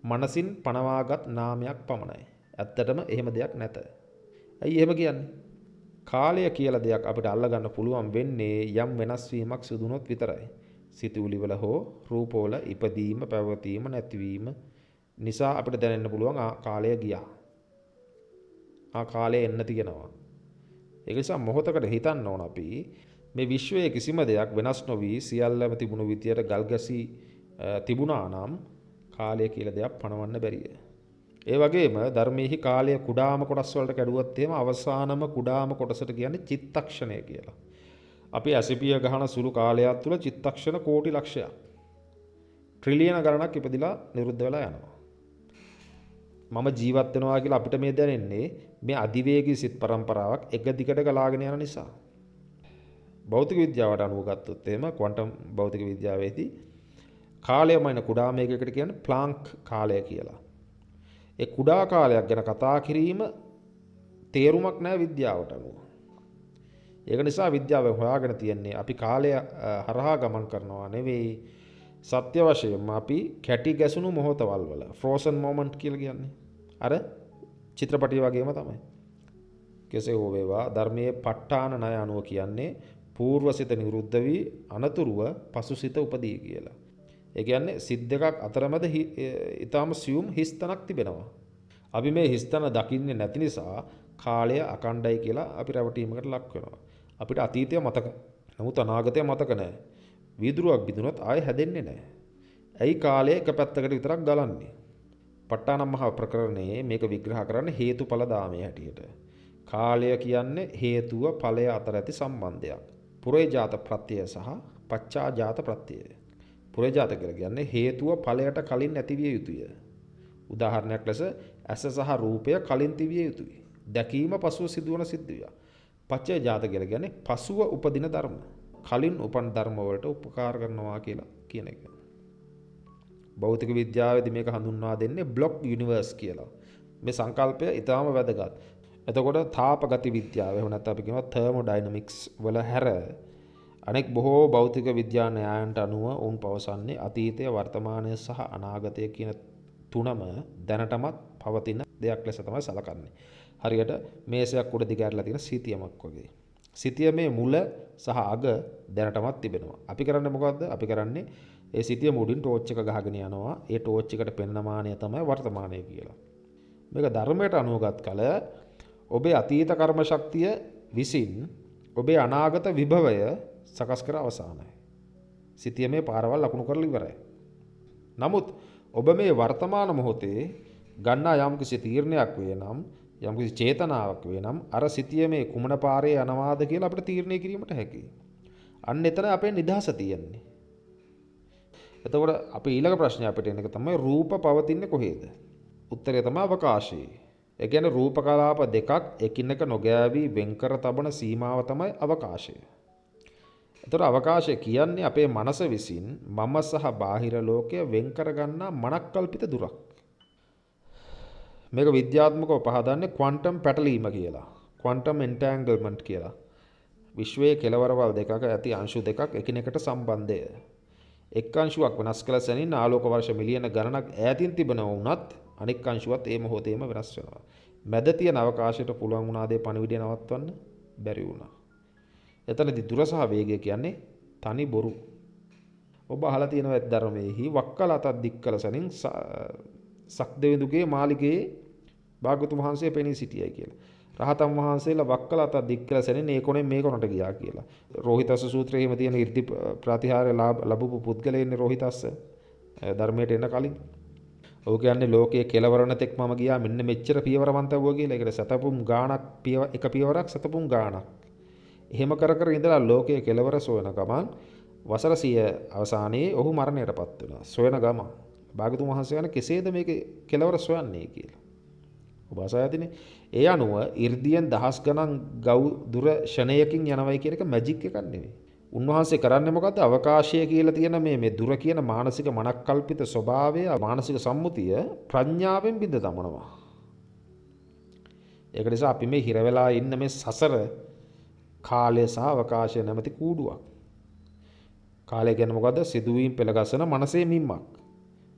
මනසින් පනවාගත් නාමයක් පමණයි. ඇත්තටම එහෙම දෙයක් නැත. ඇයි එහෙම කියන්නේ? කාලය කියලා දෙයක් අපිට අල්ලගන්න පුළුවන් වෙන්නේ යම් වෙනස් වීමක් සිදු වුණොත් විතරයි. සිතුවිලි වල හෝ රූපවල ඉපදීම, පැවතීම, නැතිවීම නිසා අපිට දැනෙන්න පුළුවන් කාලය ගියා. කාලය එන්න තියෙනවා. ඒක නිසා මොහොතකට හිතන්න ඕන අපි මේ විශ්වයේ කිසිම දෙයක් වෙනස් නොවි සියල්ලම තිබුණු විදියට ගල්ගැසී තිබුණා නම් කාලය කියලා දෙයක් පණවන්න බැරිය. ඒ වගේම ධර්මයේහි කාලය කුඩාම කොටස් වලට කැඩුවත් එහෙම අවසානම කුඩාම කොටසට කියන්නේ චිත්තක්ෂණය කියලා. අපි ඇසිපිය ගහන සුළු කාලයක් තුළ චිත්තක්ෂණ කෝටි ලක්ෂයක් ට්‍රිලියන ගණනක් ඉපදිලා නිරුද්ධ වෙලා යනවා. මම ජීවත් වෙනවා කියලා අපිට මේ දැනෙන්නේ මේ අධිවේගී සිත් පරම්පරාවක් එක දිගට ගලාගෙන යන නිසා. භෞතික විද්‍යාවට අනුව ගත්තොත් එහෙම ක්වොන්ටම් භෞතික විද්‍යාවේදී කාලයමයින කුඩා මේකකට කියන්නේ ප්ලාන්ක් කාලය කියලා. ඒ කුඩා කාලයක් ගැන කතා කිරීම තේරුමක් නැහැ විද්‍යාවට අනුව. ඒක නිසා විද්‍යාව හොයාගෙන තියෙන්නේ අපි කාලය හරහා ගමන් කරනවා නෙවෙයි, සත්‍ය වශයෙන්ම අපි කැටි ගැසුණු මොහොතවල් වල ෆ්‍රෝසන් මොමන්ට් කියලා කියන්නේ. අර චිත්‍රපටිය වගේම තමයි. කෙසේ හෝ වේවා ධර්මයේ ප ဋ ාණ ණය අනුව කියන්නේ పూర్වසිත නිරුද්ධ වී අනතුරුව පසුසිත උපදී කියලා. ඒ කියන්නේ සිත් දෙකක් අතරමැද ඊටාම සියුම් හිස්තනක් තිබෙනවා. අපි මේ හිස්තන දකින්නේ නැති නිසා කාලය අකණ්ඩයි කියලා අපි රැවටීමකට ලක් වෙනවා. අපිට අතීතය මතක. නමුත් අනාගතය මතක නැහැ. වීදුරුවක් බිඳුනොත් ආයෙ හැදෙන්නේ නැහැ. ඇයි කාලය එක පැත්තකට විතරක් ගලන්නේ? ප ဋ ාණ මහා ප්‍රකරණයේ මේක විග්‍රහ කරන්නේ හේතුඵල දාමයේ හැටියට. කාලය කියන්නේ හේතුව ඵලය අතර ඇති සම්බන්ධයක්. පුරේජාත ප්‍රත්‍යය සහ පච්චාජාත ප්‍රත්‍යය. පුරේජාත කියලා කියන්නේ හේතුව ඵලයට කලින් නැතිවිය යුතුය. උදාහරණයක් ලෙස ඇස සහ රූපය කලින් තිබිය යුතුයි. දැකීම පසුව සිදුවන සිද්ධියක්. පච්චාජාත කියලා කියන්නේ පසුව උපදින ධර්ම. කලින් උපන් ධර්ම වලට උපකාර කරනවා කියලා කියන එක. භෞතික විද්‍යාවේදී මේක හඳුන්වා දෙන්නේ බ්ලොක් යුනිවර්ස් කියලා. මේ සංකල්පය ඊටාම වැදගත්. එතකොට තාපගති විද්‍යාව එහෙම නැත්නම් අපි කියනවා තර්මෝඩයිනමික්ස් වල හැර අනෙක් බොහෝ භෞතික විද්‍යා න්‍යායන්ට අනුව ඔවුන් පවසන්නේ අතීතය වර්තමානය සහ අනාගතය කියන තුනම දැනටමත් පවතින දෙයක් ලෙස තමයි සලකන්නේ. හරියට මේසයක් උඩ දිගහැරලා තියෙන සිතියමක් වගේ. සිතියමේ මුල සහ අග දැනටමත් තිබෙනවා. අපි කරන්නේ මොකද්ද? අපි කරන්නේ ඒ සිතියම උඩින් ටෝච් එක ගහගෙන යනවා. ඒ ටෝච් එකට පෙනෙන මානය තමයි වර්තමානය කියලා. මේක ධර්මයට අනුවගත් කල ඔබේ අතීත කර්ම ශක්තිය විසින් ඔබේ අනාගත විභවය සකස් කර අවසానයි. සිතියමේ පාරවල් ලකුණු කරලා ඉවරයි. නමුත් ඔබ මේ වර්තමාන මොහොතේ ගන්නා යම්කිසි තීරණයක් වේ නම් යම්කිසි චේතනාවක් වේ නම් අර සිතියමේ කුමන පාරේ යනවාද කියලා අපිට තීරණය කිරීමට හැකියි. අන්න එතන අපේ නිදහස තියෙන්නේ. එතකොට අපේ ඊළඟ ප්‍රශ්නේ අපිට එන එක තමයි රූප පවතින්නේ කොහේද? උත්තරය තමයි අවකාශයේ. ඒ කියන්නේ රූප කලාප දෙකක් එකිනෙක නොගෑවි වෙන්කර තබන සීමාව තමයි අවකාශය. එතකොට අවකාශය කියන්නේ අපේ මනස විසින් මම සහ බාහිර ලෝකය වෙන්කර ගන්නා මනක්කල්පිත දුරක්. මේක විද්‍යාත්මකව පහදන්නේ ක්වොන්ටම් පැටලීම කියලා. ක්වොන්ටම් එන්ටැන්ගල්මන්ට් කියලා. විශ්වයේ කෙළවරවල් දෙකක ඇති අංශු දෙකක් එකිනෙකට සම්බන්ධය. එක් අංශුවක් වෙනස් කළ සැනින් ආලෝක වර්ෂ මිලියන ගණනක් ඈතින් තිබෙන වුණත් අනෙක් අංශුවත් ඒ මොහොතේම වෙනස් වෙනවා. මැද තියෙන අවකාශයට පුළුවන් වුණා දේ පණිවිඩය නවත්වන්න බැරි වුණා. එතනදී දුර සහ වේගය කියන්නේ තනි බොරු. ඔබ අහලා තියෙනවා ධර්මයේහි වක්කල අතක් දික් කළ සැනින් සක්දෙවිඳුගේ මාලිගයේ භාගතුන් වහන්සේ පෙනී සිටියයි කියලා. රහතන් වහන්සේලා වක්කල අතක් දික් කළ සැනින් මේ කොනෙන් මේ කොනට ගියා කියලා. රෝහිතස්ස සූත්‍රයේ එහෙම තියෙන 이르දි ප්‍රතිහාරය ලැබපු පුද්ගලයන්නේ රෝහිතස්ස ධර්මයට එන්න කලින්. ඔහු කියන්නේ ලෝකයේ කෙලවරණ තෙක් මම ගියා මෙන්න මෙච්චර පියවරවන්ත වුණා කියලා. ඒකට සතපුම් ගාණක් එක පියවරක් සතපුම් ගාණක්. එහෙම කර කර ඉඳලා ලෝකයේ කෙලවර සොයන ගමන් වසර 100 අවසානයේ ඔහු මරණයටපත් වෙනවා. සොයන ගමන් භාගතුන් වහන්සේ යන කෙසේද මේකේ කෙලවර සොයන්නේ කියලා. ඔබ අසායතිනේ. ඒ අනුව 이르දියෙන් දහස් ගණන් ගව් දුර ෂණයකින් යනවයි කියන එක මැජික් එකක් නෙවෙයි. උන්වහන්සේ කරන්නේ මොකද්ද? අවකාශය කියලා තියෙන මේ දුර කියන මානසික මනක්කල්පිත ස්වභාවය මානසික සම්මුතිය ප්‍රඥාවෙන් බිඳ දමනවා. ඒක නිසා අපි මේ හිර වෙලා ඉන්න මේ සසර කාලය සහ අවකාශය නැමැති කූඩුවක්. කාලය කියන්නේ මොකද්ද? සිදුවීම් පෙළගසන මනසේ මිම්මක්.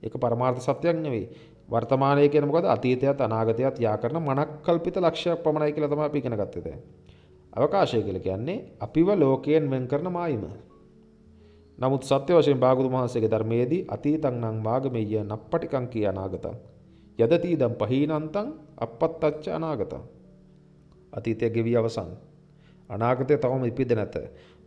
ඒක පරමාර්ථ සත්‍යයක් නෙවෙයි. වර්තමානය කියන්නේ මොකද්ද? අතීතයත් අනාගතයත් යා කරන මනක්කල්පිත ලක්ෂයක් පමණයි කියලා තමයි අපි ඉගෙන ගත්තේ දැන්. අවකාශය කියලා කියන්නේ අපිව ලෝකයෙන් වෙන් කරන මායිම. නමුත් සත්‍ය වශයෙන් භාගතුන් වහන්සේගේ ධර්මයේදී අතීතං නං වාගමෙය්‍ය නප්පටිකං කිය අනාගතං යදතිදම් පහීනන්තං අපත්තච්ච අනාගතං. අතීතය ගෙවි අවසන්. අනාගතය තවම ඉපිද නැත.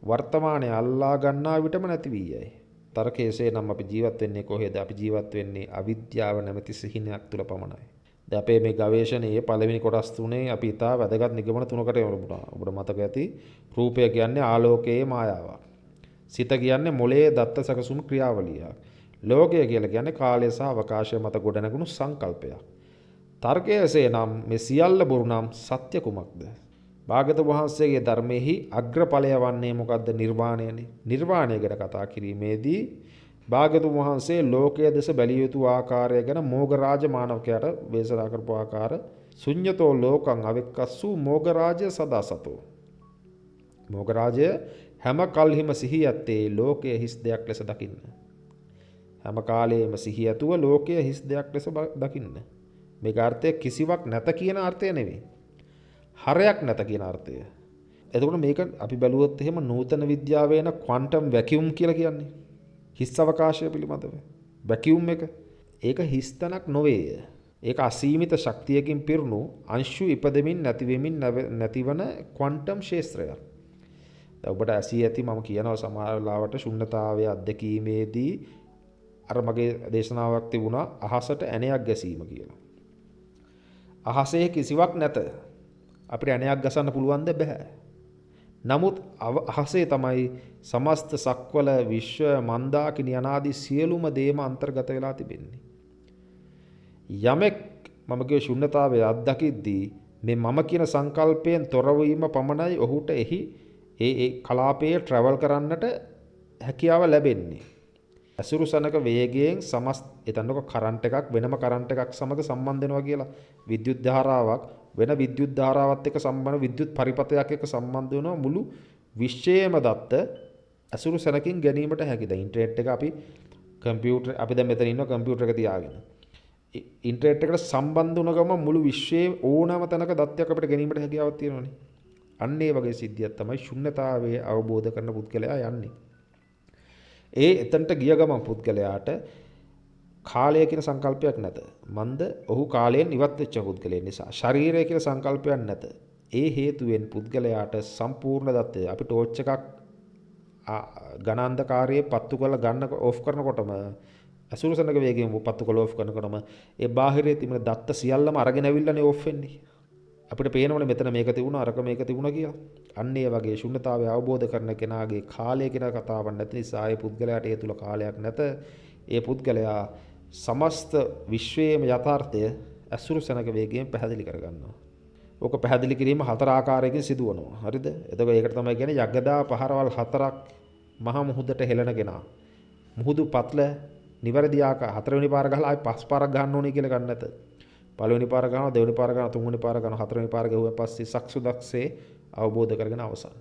වර්තමානයේ අල්ලා ගන්නා විටම නැති වී යයි. තරකේසේ නම් අපි ජීවත් වෙන්නේ කොහෙද? අපි ජීවත් වෙන්නේ අවිද්‍යාව නැමැති සිහිනයක් තුල පමණයි. දැන් අපේ මේ ගවේෂණයේ පළවෙනි කොටස් තුනේ අපි ඉතා වැදගත් නිගමන තුනකට යමුනා. ඔබට මතක ඇති රූපය කියන්නේ ආලෝකයේ මායාවක්. සිත කියන්නේ මොළයේ දත්ත සැකසුම් ක්‍රියාවලියක්. ලෝකය කියලා කියන්නේ කාලය සහ අවකාශය මත ගොඩනැගුණු සංකල්පයක්. තර්කයේසේ නම් මේ සියල්ල බොරු නම් සත්‍ය කුමක්ද? භාගතුන් වහන්සේගේ ධර්මයේහි අග්‍රඵලය වන්නේ මොකද්ද? නිර්වාණයනේ. නිර්වාණය ගැන කතා කිරීමේදී භාගතුන් වහන්සේ ලෝකයේ දෙස බැලිය යුතු ආකාරය ගැන මෝගරාජ මානවකයාට වේසනා කරපු ආකාර ශුඤ්ඤතෝ ලෝකං අවෙක්කස්සු මෝගරාජය සදාසතෝ. මෝගරාජය හැම කල්හිම සිහි ඇත්තේ ලෝකයේ හිස් දෙයක් ලෙස දකින්න. හැම කාලයේම සිහි ඇතුව ලෝකයේ හිස් දෙයක් ලෙස දකින්න. මේක අර්ථය කිසිවක් නැත කියන අර්ථය නෙවෙයි. හරයක් නැත කියන අර්ථය. එතකොට මේක අපි බැලුවොත් එහෙම නූතන විද්‍යාවේ එන ක්වොන්ටම් වැකියුම් කියලා කියන්නේ. හිස් අවකාශය පිළිබඳව. වැකියුම් එක. ඒක හිස් තැනක් නොවේය. ඒක අසීමිත ශක්තියකින් පිරුණු අංශු ඉපදෙමින් නැතිවෙමින් නැතිවන ක්වොන්ටම් ශාස්ත්‍රයක්. දැන් ඔබට ඇසී ඇති මම කියනවා සමහර වෙලාවට ශුන්්‍යතාවයේ අත්දැකීමේදී අර මගේ දේශනාවක් තිබුණා අහසට ඇණයක් ගැසීම කියලා. අහසේ කිසිවක් නැත. අපිට ඇණයක් ගසන්න පුළුවන්ද? බෑ. නමුත් අහසේ තමයි සමස්ත සක්වල විශ්ව මන්දාකිනි අනාදී සියලුම දේම අන්තර්ගත වෙලා තිබෙන්නේ. යමෙක් මම කිය ශුන්්‍යතාවයේ අත්දකිද්දී මේ මම කියන සංකල්පයෙන් තොර වීම පමණයි ඔහුට එහි ඒ කලාපයේ ට්‍රැවල් කරන්නට හැකියාව ලැබෙන්නේ. අසුරු සනක වේගයෙන් එතනක කරන්ට් එකක් වෙනම කරන්ට් එකක් සමග සම්බන්ධ වෙනවා කියලා. විද්‍යුත් ධාරාවක් වෙන විද්‍යුත් ධාරාවත් එක්ක සම්බන්ධ විද්‍යුත් පරිපථයක් එක්ක සම්බන්ධ වෙනවා මුළු විශ්වයේම දත්ත ඇසුරු සැනකින් ගැනීමට හැකිද? ඉන්ටර්නෙට් එක අපි කම්පියුටර් අපි දැන් මෙතන ඉන්නවා කම්පියුටර් එක තියාගෙන. ඉන්ටර්නෙට් එකට සම්බන්ධ වුණ ගමන් මුළු විශ්වයේ ඕනෑම තැනක දත්තයක් අපිට ගැනීමට හැකියාවක් තියෙනවනේ. අන්න ඒ වගේ සිද්ධියක් තමයි ශුන්්‍යතාවයේ අවබෝධ කරන පුද්ගලයා යන්නේ. එතනට ගිය ගමන් පුද්ගලයාට කාලය කියන සංකල්පයක් නැත. මන්ද ඔහු කාලයෙන් ඉවත් වෙච්ච පුද්ගලයෙක් නිසා. ශරීරය කියලා සංකල්පයක් නැත. ඒ හේතුවෙන් පුද්ගලයාට සම්පූර්ණ දත්තය අපි ටෝච් එකක් ගණන්ධකාරයේ පත්තු කරලා ගන්න ඔෆ් කරනකොටම අසුරු සනක වේගයෙන් පත්තු කරලා ඔෆ් කරනකොටම ඒ බාහිරයේ තිබෙන දත්ත සියල්ලම අරගෙන ඇවිල්ලානේ ඔෆ් වෙන්නේ. අපිට පේනවනේ මෙතන මේක තිබුණා අරක මේක තිබුණා කියලා. අන්න ඒ වගේ ශුන්‍යතාවය අවබෝධ කරන කෙනාගේ කාලය කියන කතාවක් නැති නිසා ඒ පුද්ගලයාට ඒ තුල කාලයක් නැත. ඒ පුද්ගලයා සමස්ත විශ්වයේම යථාර්ථය අසුරු සනක වේගයෙන් පැහැදිලි කරගන්නවා. ඕක පැහැදිලි කිරීම 4 ආකාරයකින් සිදුවනවා. හරිද? එතකොට ඒකට තමයි කියන්නේ යග්ගදා පහරවල් 4ක් මහ මුහුදට හෙළන කෙනා. මුහුදු පත්ල නිවැරදි ආකාර 4 වෙනි පාර ගහලා ආයි 5 පාරක් ගන්න ඕනේ කියලා ගන්න නැත. පළවෙනි පාර ගන්නවා, දෙවෙනි පාර ගන්නවා, තුන්වෙනි පාර ගන්නවා, හතරවෙනි පාර ගැහුවා පස්සේ සක්සුදක්සේ අවබෝධ කරගෙන අවසන්.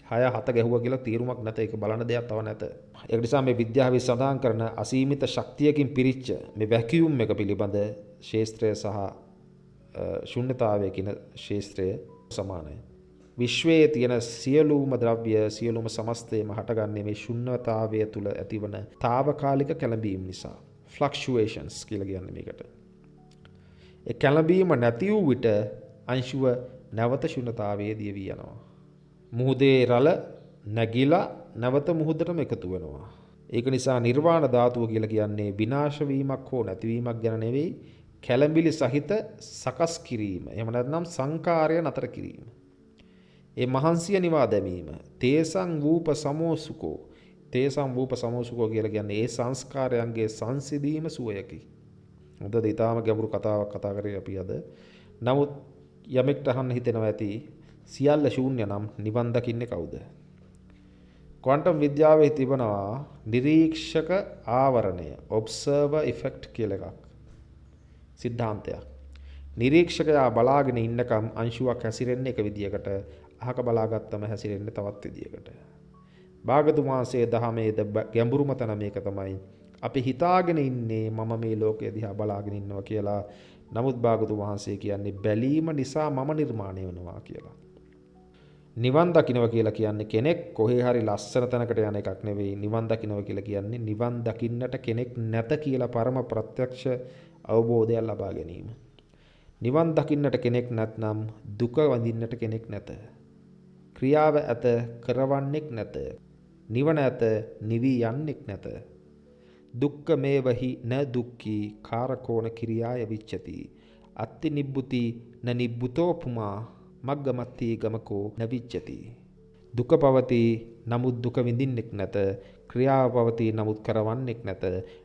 6 7 ගැහුවා කියලා තීරුමක් නැත. ඒක බලන දෙයක් තව නැත. ඒක නිසා මේ විද්‍යාවේ සඳහන් කරන අසීමිත ශක්තියකින් පිරිච්ච මේ වැකියුම් එක පිළිබඳ ශාස්ත්‍රය සහ ශුන්‍යතාවය කියන ශාස්ත්‍රය සමානයි. විශ්වයේ තියෙන සියලුම ද්‍රව්‍ය සියලුම සමස්තයම හටගන්නේ මේ ශුන්‍යතාවය තුල ඇතිවන తాවකාලික කැළඹීම් නිසා. ෆ්ලක්චුවේෂන්ස් කියලා කියන්නේ මේකට. ඒ කැළඹීම නැති වූ විට අංශුව නැවත ශුන්‍යතාවයේ දියවි යනවා. මුහුදේ රළ නැගිලා නැවත මුහුදටම එකතු වෙනවා. ඒක නිසා නිර්වාණ ධාතුව කියලා කියන්නේ විනාශ වීමක් හෝ නැතිවීමක් ගැන නෙවෙයි, කැළඹිලි සහිත සකස් කිරීම. එහෙම නැත්නම් සංකාරය නතර කිරීම. ඒ මහන්සිය නිවා දැමීම. තේසං වූප සමෝසුකෝ. තේසං වූප සමෝසුකෝ කියලා කියන්නේ ඒ සංස්කාරයන්ගේ සංසිඳීම සුවයකි. මොකද ඊටාම ගැඹුරු කතාවක් කතා කරේ අපි අද. නමුත් යමෙක්ට අහන්න හිතෙනවා ඇති සියල්ල ශූන්‍ය නම් නිවන් දකින්නේ කවුද? ක්වොන්ටම් විද්‍යාවේ තිබෙනවා නිරීක්ෂක ආවරණය, ඔබ්සර්වර් ඉෆෙක්ට් කියලා එකක්. සිද්ධාන්තයක්. නිරීක්ෂකයා බලාගෙන ඉන්නකම් අංශුවක් හැසිරෙන්නේ එක විදියකට, අහක බලාගත්තම හැසිරෙන්නේ තවත් විදියකට. භාගතුන් වහන්සේ දහමේ ගැඹුරුම තැන මේක තමයි. අපි හිතාගෙන ඉන්නේ මම මේ ලෝකය දිහා බලාගෙන ඉන්නවා කියලා. නමුත් භාගතුන් වහන්සේ කියන්නේ බැලීම නිසා මම නිර්මාණය වෙනවා කියලා. නිවන් දකින්නවා කියලා කියන්නේ කෙනෙක් කොහේ හරි ලස්සන තැනකට යන එකක් නෙවෙයි. නිවන් දකින්නවා කියලා කියන්නේ නිවන් දකින්නට කෙනෙක් නැත කියලා පරම ප්‍රත්‍යක්ෂ අවබෝධයක් ලබා ගැනීම. නිවන් දකින්නට කෙනෙක් නැත්නම් දුක වඳින්නට කෙනෙක් නැත. ක්‍රියාව ඇත, කරවන්නෙක් නැත. නිවන ඇත, නිවි යන්නෙක් නැත. දුක්ඛ මේවහි න දුක්ඛී කාරකෝණ කිරියාය විච්ඡති. අත්ති නිබ්බුති න නිබ්බුතෝ පුමා මග්ගමත්ති ගමකෝ නවිච්ඡති. දුක පවතී නමුත් දුක විඳින්නෙක් නැත. ක්‍රියාව පවතී නමුත් කරවන්නෙක් නැත.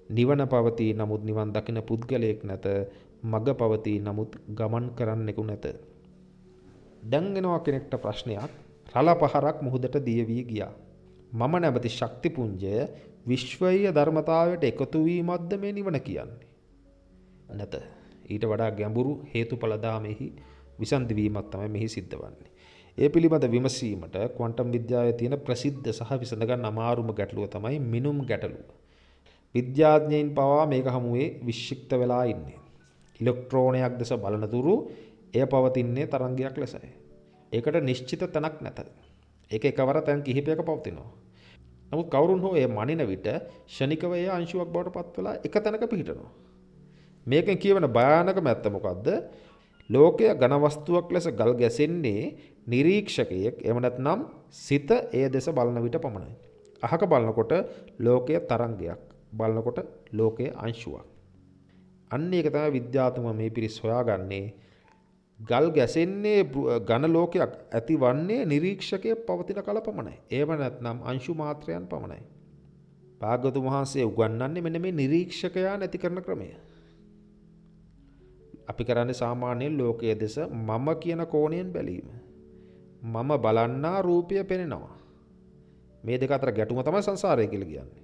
නිවන පවතී නමුත් නිවන් දකින පුද්ගලයෙක් නැත. මග පවතී නමුත් ගමන් කරන්නෙකු නැත. දැන් එනවා කෙනෙක්ට ප්‍රශ්නයක්. රළ පහරක් මුහුදට දිය වී ගියා. මම නැමැති ශක්ති පුංජය විශ්වීය ධර්මතාවයට එකතු වීමක්ද මේ නිවන කියන්නේ? නැත. ඊට වඩා ගැඹුරු හේතුඵල ධාමෙහි විසන්ධි වීමක් තමයි මෙහි සිද්ධ වන්නේ. ඒ පිළිබඳ විමසීමට ක්වොන්ටම් විද්‍යාවේ තියෙන ප්‍රසිද්ධ සහ විසඳ ගන්න අමාරුම ගැටලුව තමයි මිනුම් ගැටලුව. විද්‍යාඥයින් පවා මේක හමුවේ වික්ෂිප්ත වෙලා ඉන්නේ. ඉලෙක්ට්‍රෝනයක් දැස බලන තුරු එය පවතින්නේ තරංගයක් ලෙසයි. ඒකට නිශ්චිත තැනක් නැත. ඒක එකවර තැන් කිහිපයක පවතිනවා. නමුත් කවුරුන් හෝ එය මනින විට ෂණිකව එය අංශුවක් බවට පත් වෙලා එක තැනක පිහිටනවා. මේකෙන් කියවන භයානකම ඇත්ත මොකද්ද? ලෝකය ඝන වස්තුවක් ලෙස ගල් ගැසෙන්නේ නිරීක්ෂකයෙක් එහෙම නැත්නම් සිත එය දෙස බලන විට පමණයි. අහක බලනකොට ලෝකය තරංගයක්, බලනකොට ලෝකය අංශුවක්. අන්න ඒක තමයි විද්‍යාත්මක මේ පිරිස් හොයාගන්නේ. ගල් ගැසෙන්නේ ඝන ලෝකයක් ඇතිවන්නේ නිරීක්ෂකයේ පවතින කල පමණයි. ඒව නැත්නම් අංශු මාත්‍රයන් පමණයි. භාග්‍යවතුන් වහන්සේ උගන්වන්නේ මෙන්න මේ නිරීක්ෂකයා නැති කරන ක්‍රමය. අපි කරන්නේ සාමාන්‍යයෙන් ලෝකයේ දෙස මම කියන කෝණයෙන් බැලීම. මම බලන්නා රූපය පෙනෙනවා. මේ දෙක අතර ගැටුම තමයි සංසාරය කියලා කියන්නේ.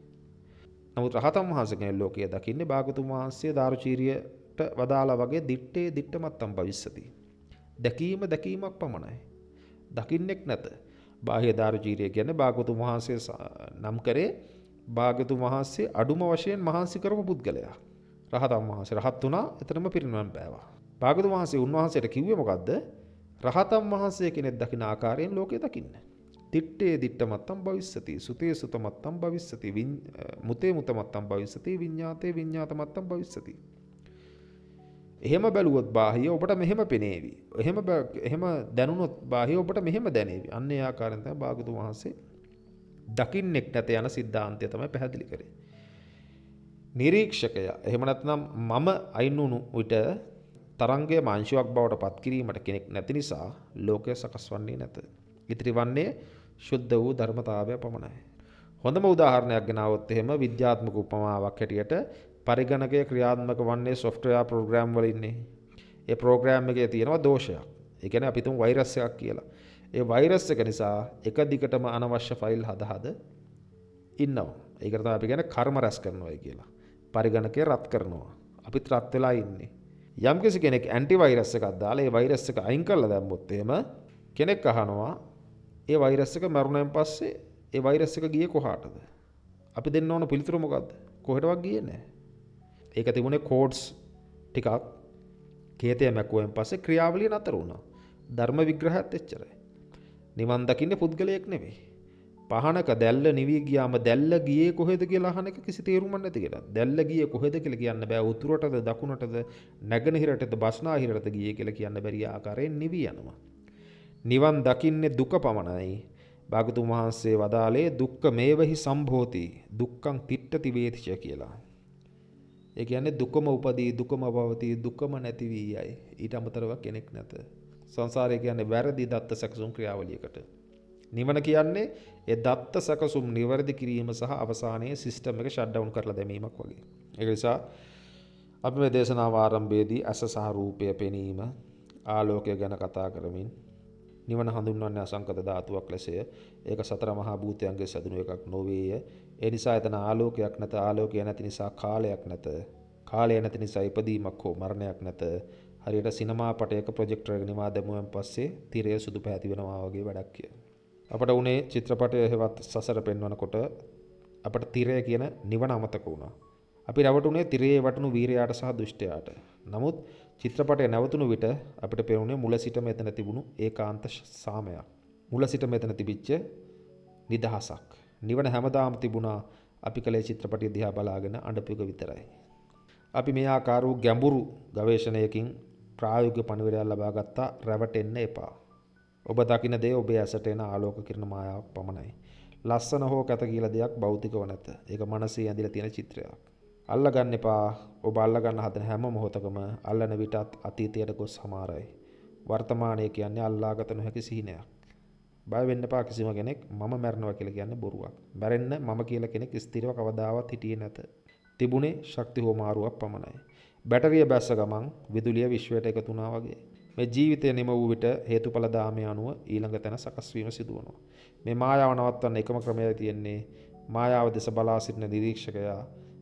නමුත් රහතන් වහන්සේ කෙනෙක් ලෝකය දකින්නේ භාග්‍යවතුන් වහන්සේ දාරුචීරියට වදාලා වගේ දිත්තේ දිට්ඨමත්තම් භවිස්සති. දැකීමක් පමණයි. දකින්නෙක් නැත. බාහ්‍ය දාරුචීරිය කියන්නේ භාගතුන් වහන්සේ නම් කරේ භාගතුන් වහන්සේ අඩුම වශයෙන් මහන්සි කරපු පුද්ගලයා. රහතන් වහන්සේ රහත් වුණා, එතනම පිරිනිවන් පෑවා. භාගතුන් වහන්සේ උන්වහන්සේට කිව්වේ මොකද්ද? රහතන් වහන්සේ කෙනෙක් දකින ආකාරයෙන් ලෝකය දකින්න. තිත්තේ දිට්ඨමත්තම් භවිස්සති, සුතේ සුතමත්තම් භවිස්සති, මුතේ මුතමත්තම් භවිස්සති, විඤ්ඤාතේ විඤ්ඤාතමත්තම් භවිස්සති. එහෙම බැලුවොත් බාහිය ඔබට මෙහෙම පෙනේවි. එහෙම දැනුනොත් බාහිය ඔබට මෙහෙම දැනේවි. අන්න ඒ ආකාරයෙන් තමයි භාගතුන් වහන්සේ දකින්නෙක් නැත යන සිද්ධාන්තය තමයි පැහැදිලි කරේ. නිරීක්ෂකය එහෙම නැත්නම් මම අයින් වුණු විට තරංගයේ මාංශුවක් බවට පත් කිරීමට කෙනෙක් නැති නිසා ලෝකය සකස් වන්නේ නැත. ඉතිරි වන්නේ ශුද්ධ වූ ධර්මතාවය පමණයි. හොඳම උදාහරණයක් ගෙනාවොත් එහෙම විද්‍යාත්මක උපමාවක් හැටියට පරිගණකය ක්‍රියාත්මක වන්නේ සොෆ්ට්වෙයාර් ප්‍රෝග්‍රෑම් වලින්නේ. ඒ ප්‍රෝග්‍රෑම් එකේ තියෙනවා දෝෂයක්. ඒ කියන්නේ අපි තුමු වෛරස් එකක් කියලා. ඒ වෛරස් එක නිසා එක දිගටම අනවශ්‍ය ෆයිල් හද ඉන්නවා. ඒකට තමයි අපි කියන්නේ කර්ම රැස් කරනවා කියලා. පරිගණකය රත් කරනවා. අපිත් රත් වෙලා ඉන්නේ. යම්කිසි කෙනෙක් ඇන්ටි වෛරස් එකක් දාලා ඒ වෛරස් එක අයින් කරලා දැම්මොත් එහෙම කෙනෙක් අහනවා ඒ වෛරස් එක මරුණෙන් පස්සේ ඒ වෛරස් එක ගියේ කොහාටද? අපි දෙන්න ඕන පිළිතුර මොකද්ද? කොහෙටවත් ගියේ නැහැ. ඒක තිබුණේ කෝඩ්ස් ටිකක් කේතය මැකුවෙන් පස්සේ ක්‍රියාවලිය නතර වුණා. ධර්ම විග්‍රහයත් එච්චරයි. නිවන් දකින්නේ පුද්ගලයෙක් නෙවෙයි. පහනක දැල්ල නිවි ගියාම දැල්ල ගියේ කොහෙද කියලා අහන එක කිසි තේරුමක් නැති කියලා. දැල්ල ගියේ කොහෙද කියලා කියන්න බෑ. උතුරටද දකුණටද නැගෙනහිරටද බස්නාහිරටද ගියේ කියලා කියන්න බැරි ආකාරයෙන් නිවි යනවා. නිවන් දකින්නේ දුක පමණයි. භාගතුන් වහන්සේ වදාළේ දුක්ඛ මේවහි සම්භෝති දුක්ඛං තිට්ඨති වේතිච කියලා. ඒ කියන්නේ දුකම උපදී දුකම භවති දුකම නැති වී යයි. ඊට අමතරව කෙනෙක් නැත. සංසාරය කියන්නේ වැරදි දත්ත සැකසුම් ක්‍රියාවලියකට. නිවන කියන්නේ ඒ දත්ත සැකසුම් නිවැරදි කිරීම සහ අවසානයේ සිස්ටම් එක ෂට් ඩවුන් කරලා දැමීමක් වගේ. ඒක නිසා අපි මේ දේශනාව ආරම්භයේදී ඇස සහ රූපය පෙනීම ආලෝකය ගැන කතා කරමින් නිවන හඳුන්වන්නේ අසංකත ධාතුවක් ලෙසය. ඒක සතර මහා භූතයන්ගේ සැදුණු එකක් නොවේය. ඒ නිසා එතන ආලෝකයක් නැත. ආලෝකය නැති නිසා කාලයක් නැත. කාලය නැති නිසා ඉපදීමක් හෝ මරණයක් නැත. හරියට සිනමා පටයක ප්‍රොජෙක්ටර් එක නිවා දැමුවෙන් පස්සේ තිරය සුදු පැහැති වෙනවා වගේ වැඩක් කිය. අපට උනේ චිත්‍රපටය හෙවත් සසර පෙන්වනකොට අපට තිරය කියන නිවන අමතක වුණා. අපි රැවටුනේ තිරයේ වටුණු වීරයාට සහ දුෂ්ටයාට. නමුත් චිත්‍රපටය නැවතුණු විට අපිට පෙනුනේ මුල සිට මෙතන තිබුණු ඒකාන්ත සාමයක්. මුල සිට මෙතන තිබිච්ච නිදහසක්. නිවන හැමදාම තිබුණා අපි කලේ චිත්‍රපටය දිහා බලාගෙන අඬපු එක විතරයි. අපි මේ ආකාර වූ ගැඹුරු ගවේෂණයකින් ප්‍රායෝගික පණිවිඩයක් ලබා ගත්තා. රැවටෙන්න එපා. ඔබ දකින දේ ඔබේ ඇසට එන ආලෝක කිරණ මායාවක් පමණයි. ලස්සන හෝ කැත කියලා දෙයක් භෞතිකව නැත. ඒක මනසේ ඇඳිලා තියෙන චිත්‍රයක්. අල්ලගන්න එපා. ඔබ අල්ලගන්න හදන හැම මොහොතකම අල්ලන විටත් අතීතයට ගොස් සමාරයි. වර්තමානයේ කියන්නේ අල්ලාගත නොහැකි සිහිනයක්. බය වෙන්න එපා කිසිම කෙනෙක් මම මැරෙනවා කියලා කියන්නේ බොරුවක්. මැරෙන්න මම කියලා කෙනෙක් ස්ථිරව කවදාවත් හිටියේ නැත. තිබුණේ ශක්ති හෝ මාරුවක් පමණයි. බැටරිය බැස්ස ගමන් විදුලිය විශ්වයට එකතු වුණා වගේ. මේ ජීවිතය නිම වූ විට හේතුඵල ධාමය අනුව ඊළඟ තැන සකස් වීම සිදු වෙනවා. මේ මායාව නවත්වන්න එකම ක්‍රමය තියෙන්නේ මායාව දෙස බලා සිටින නිරීක්ෂකයා.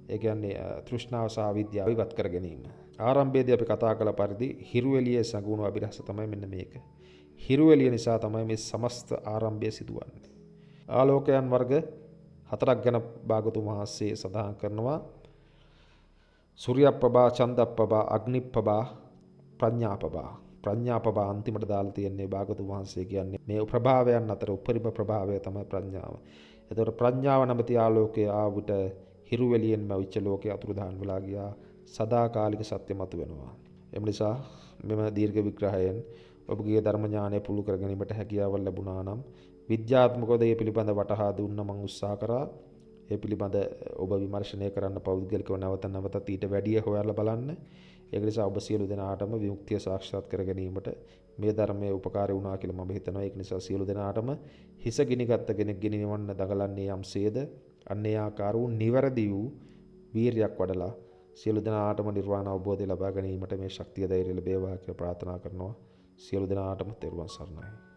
ඒ කියන්නේ තෘෂ්ණාව සහ විද්‍යාව ඉවත් කර ගැනීම. ආරම්භයේදී අපි කතා කළ පරිදි හිරු එළියේ සඟුණු අභිරහස තමයි මෙන්න මේක. හිරු එළිය නිසා තමයි මේ සමස්ත ආරම්භය සිදුවන්නේ. ආලෝකයන් වර්ග 4ක් ගැන භාගතුන් වහන්සේ සඳහන් කරනවා. සූර්යප්‍රභා, චන්දප්‍රභා, අග්නිප්‍රභා, ප්‍රඥාප්‍රභා. ප්‍රඥාප්‍රභා අන්තිමට දාලා තියෙන්නේ භාගතුන් වහන්සේ කියන්නේ මේ ප්‍රභාවයන් අතර උපරිම ප්‍රභාවය තමයි ප්‍රඥාව. එතකොට ප්‍රඥාව නැමැති ආලෝකය ආවිත හිරු එළියෙන්ම විච්ච ලෝකයේ අතුරුදහන් වෙලා ගියා. සදාකාලික සත්‍ය මත වෙනවා. එම නිසා මෙම දීර්ඝ විග්‍රහයෙන් ඔබගේ ධර්ම ඥානය පුළු කර ගැනීමට හැකියාව ලැබුණා නම් විද්‍යාත්මකව ඒ පිළිබඳ වටහා දුන්න මම උත්සාහ කරා. ඒ පිළිබඳ ඔබ විමර්ශනය කරන්න පෞද්ගලිකව නැවතත් ඊට වැඩිය හොයලා බලන්න. ඒක නිසා ඔබ සියලු දෙනාටම විමුක්තිය සාක්ෂාත් කර ගැනීමට මේ ධර්මයේ උපකාරී වුණා කියලා මම හිතනවා. ඒක නිසා සියලු දෙනාටම හිස ගිනිගත් කෙනෙක් ගෙනිවන්න දඟලන්නේ යම්සේද අන්නේ ආකාර වූ නිවැරදි වූ වීරියක් වඩලා සියලු දෙනාටම නිර්වාණ අවබෝධය ලබා ගැනීමට මේ ශක්තිය ධෛර්යය ලැබේවා කියලා ප්‍රාර්ථනා කරනවා. සියලු දෙනාටම තෙරුවන් සරණයි.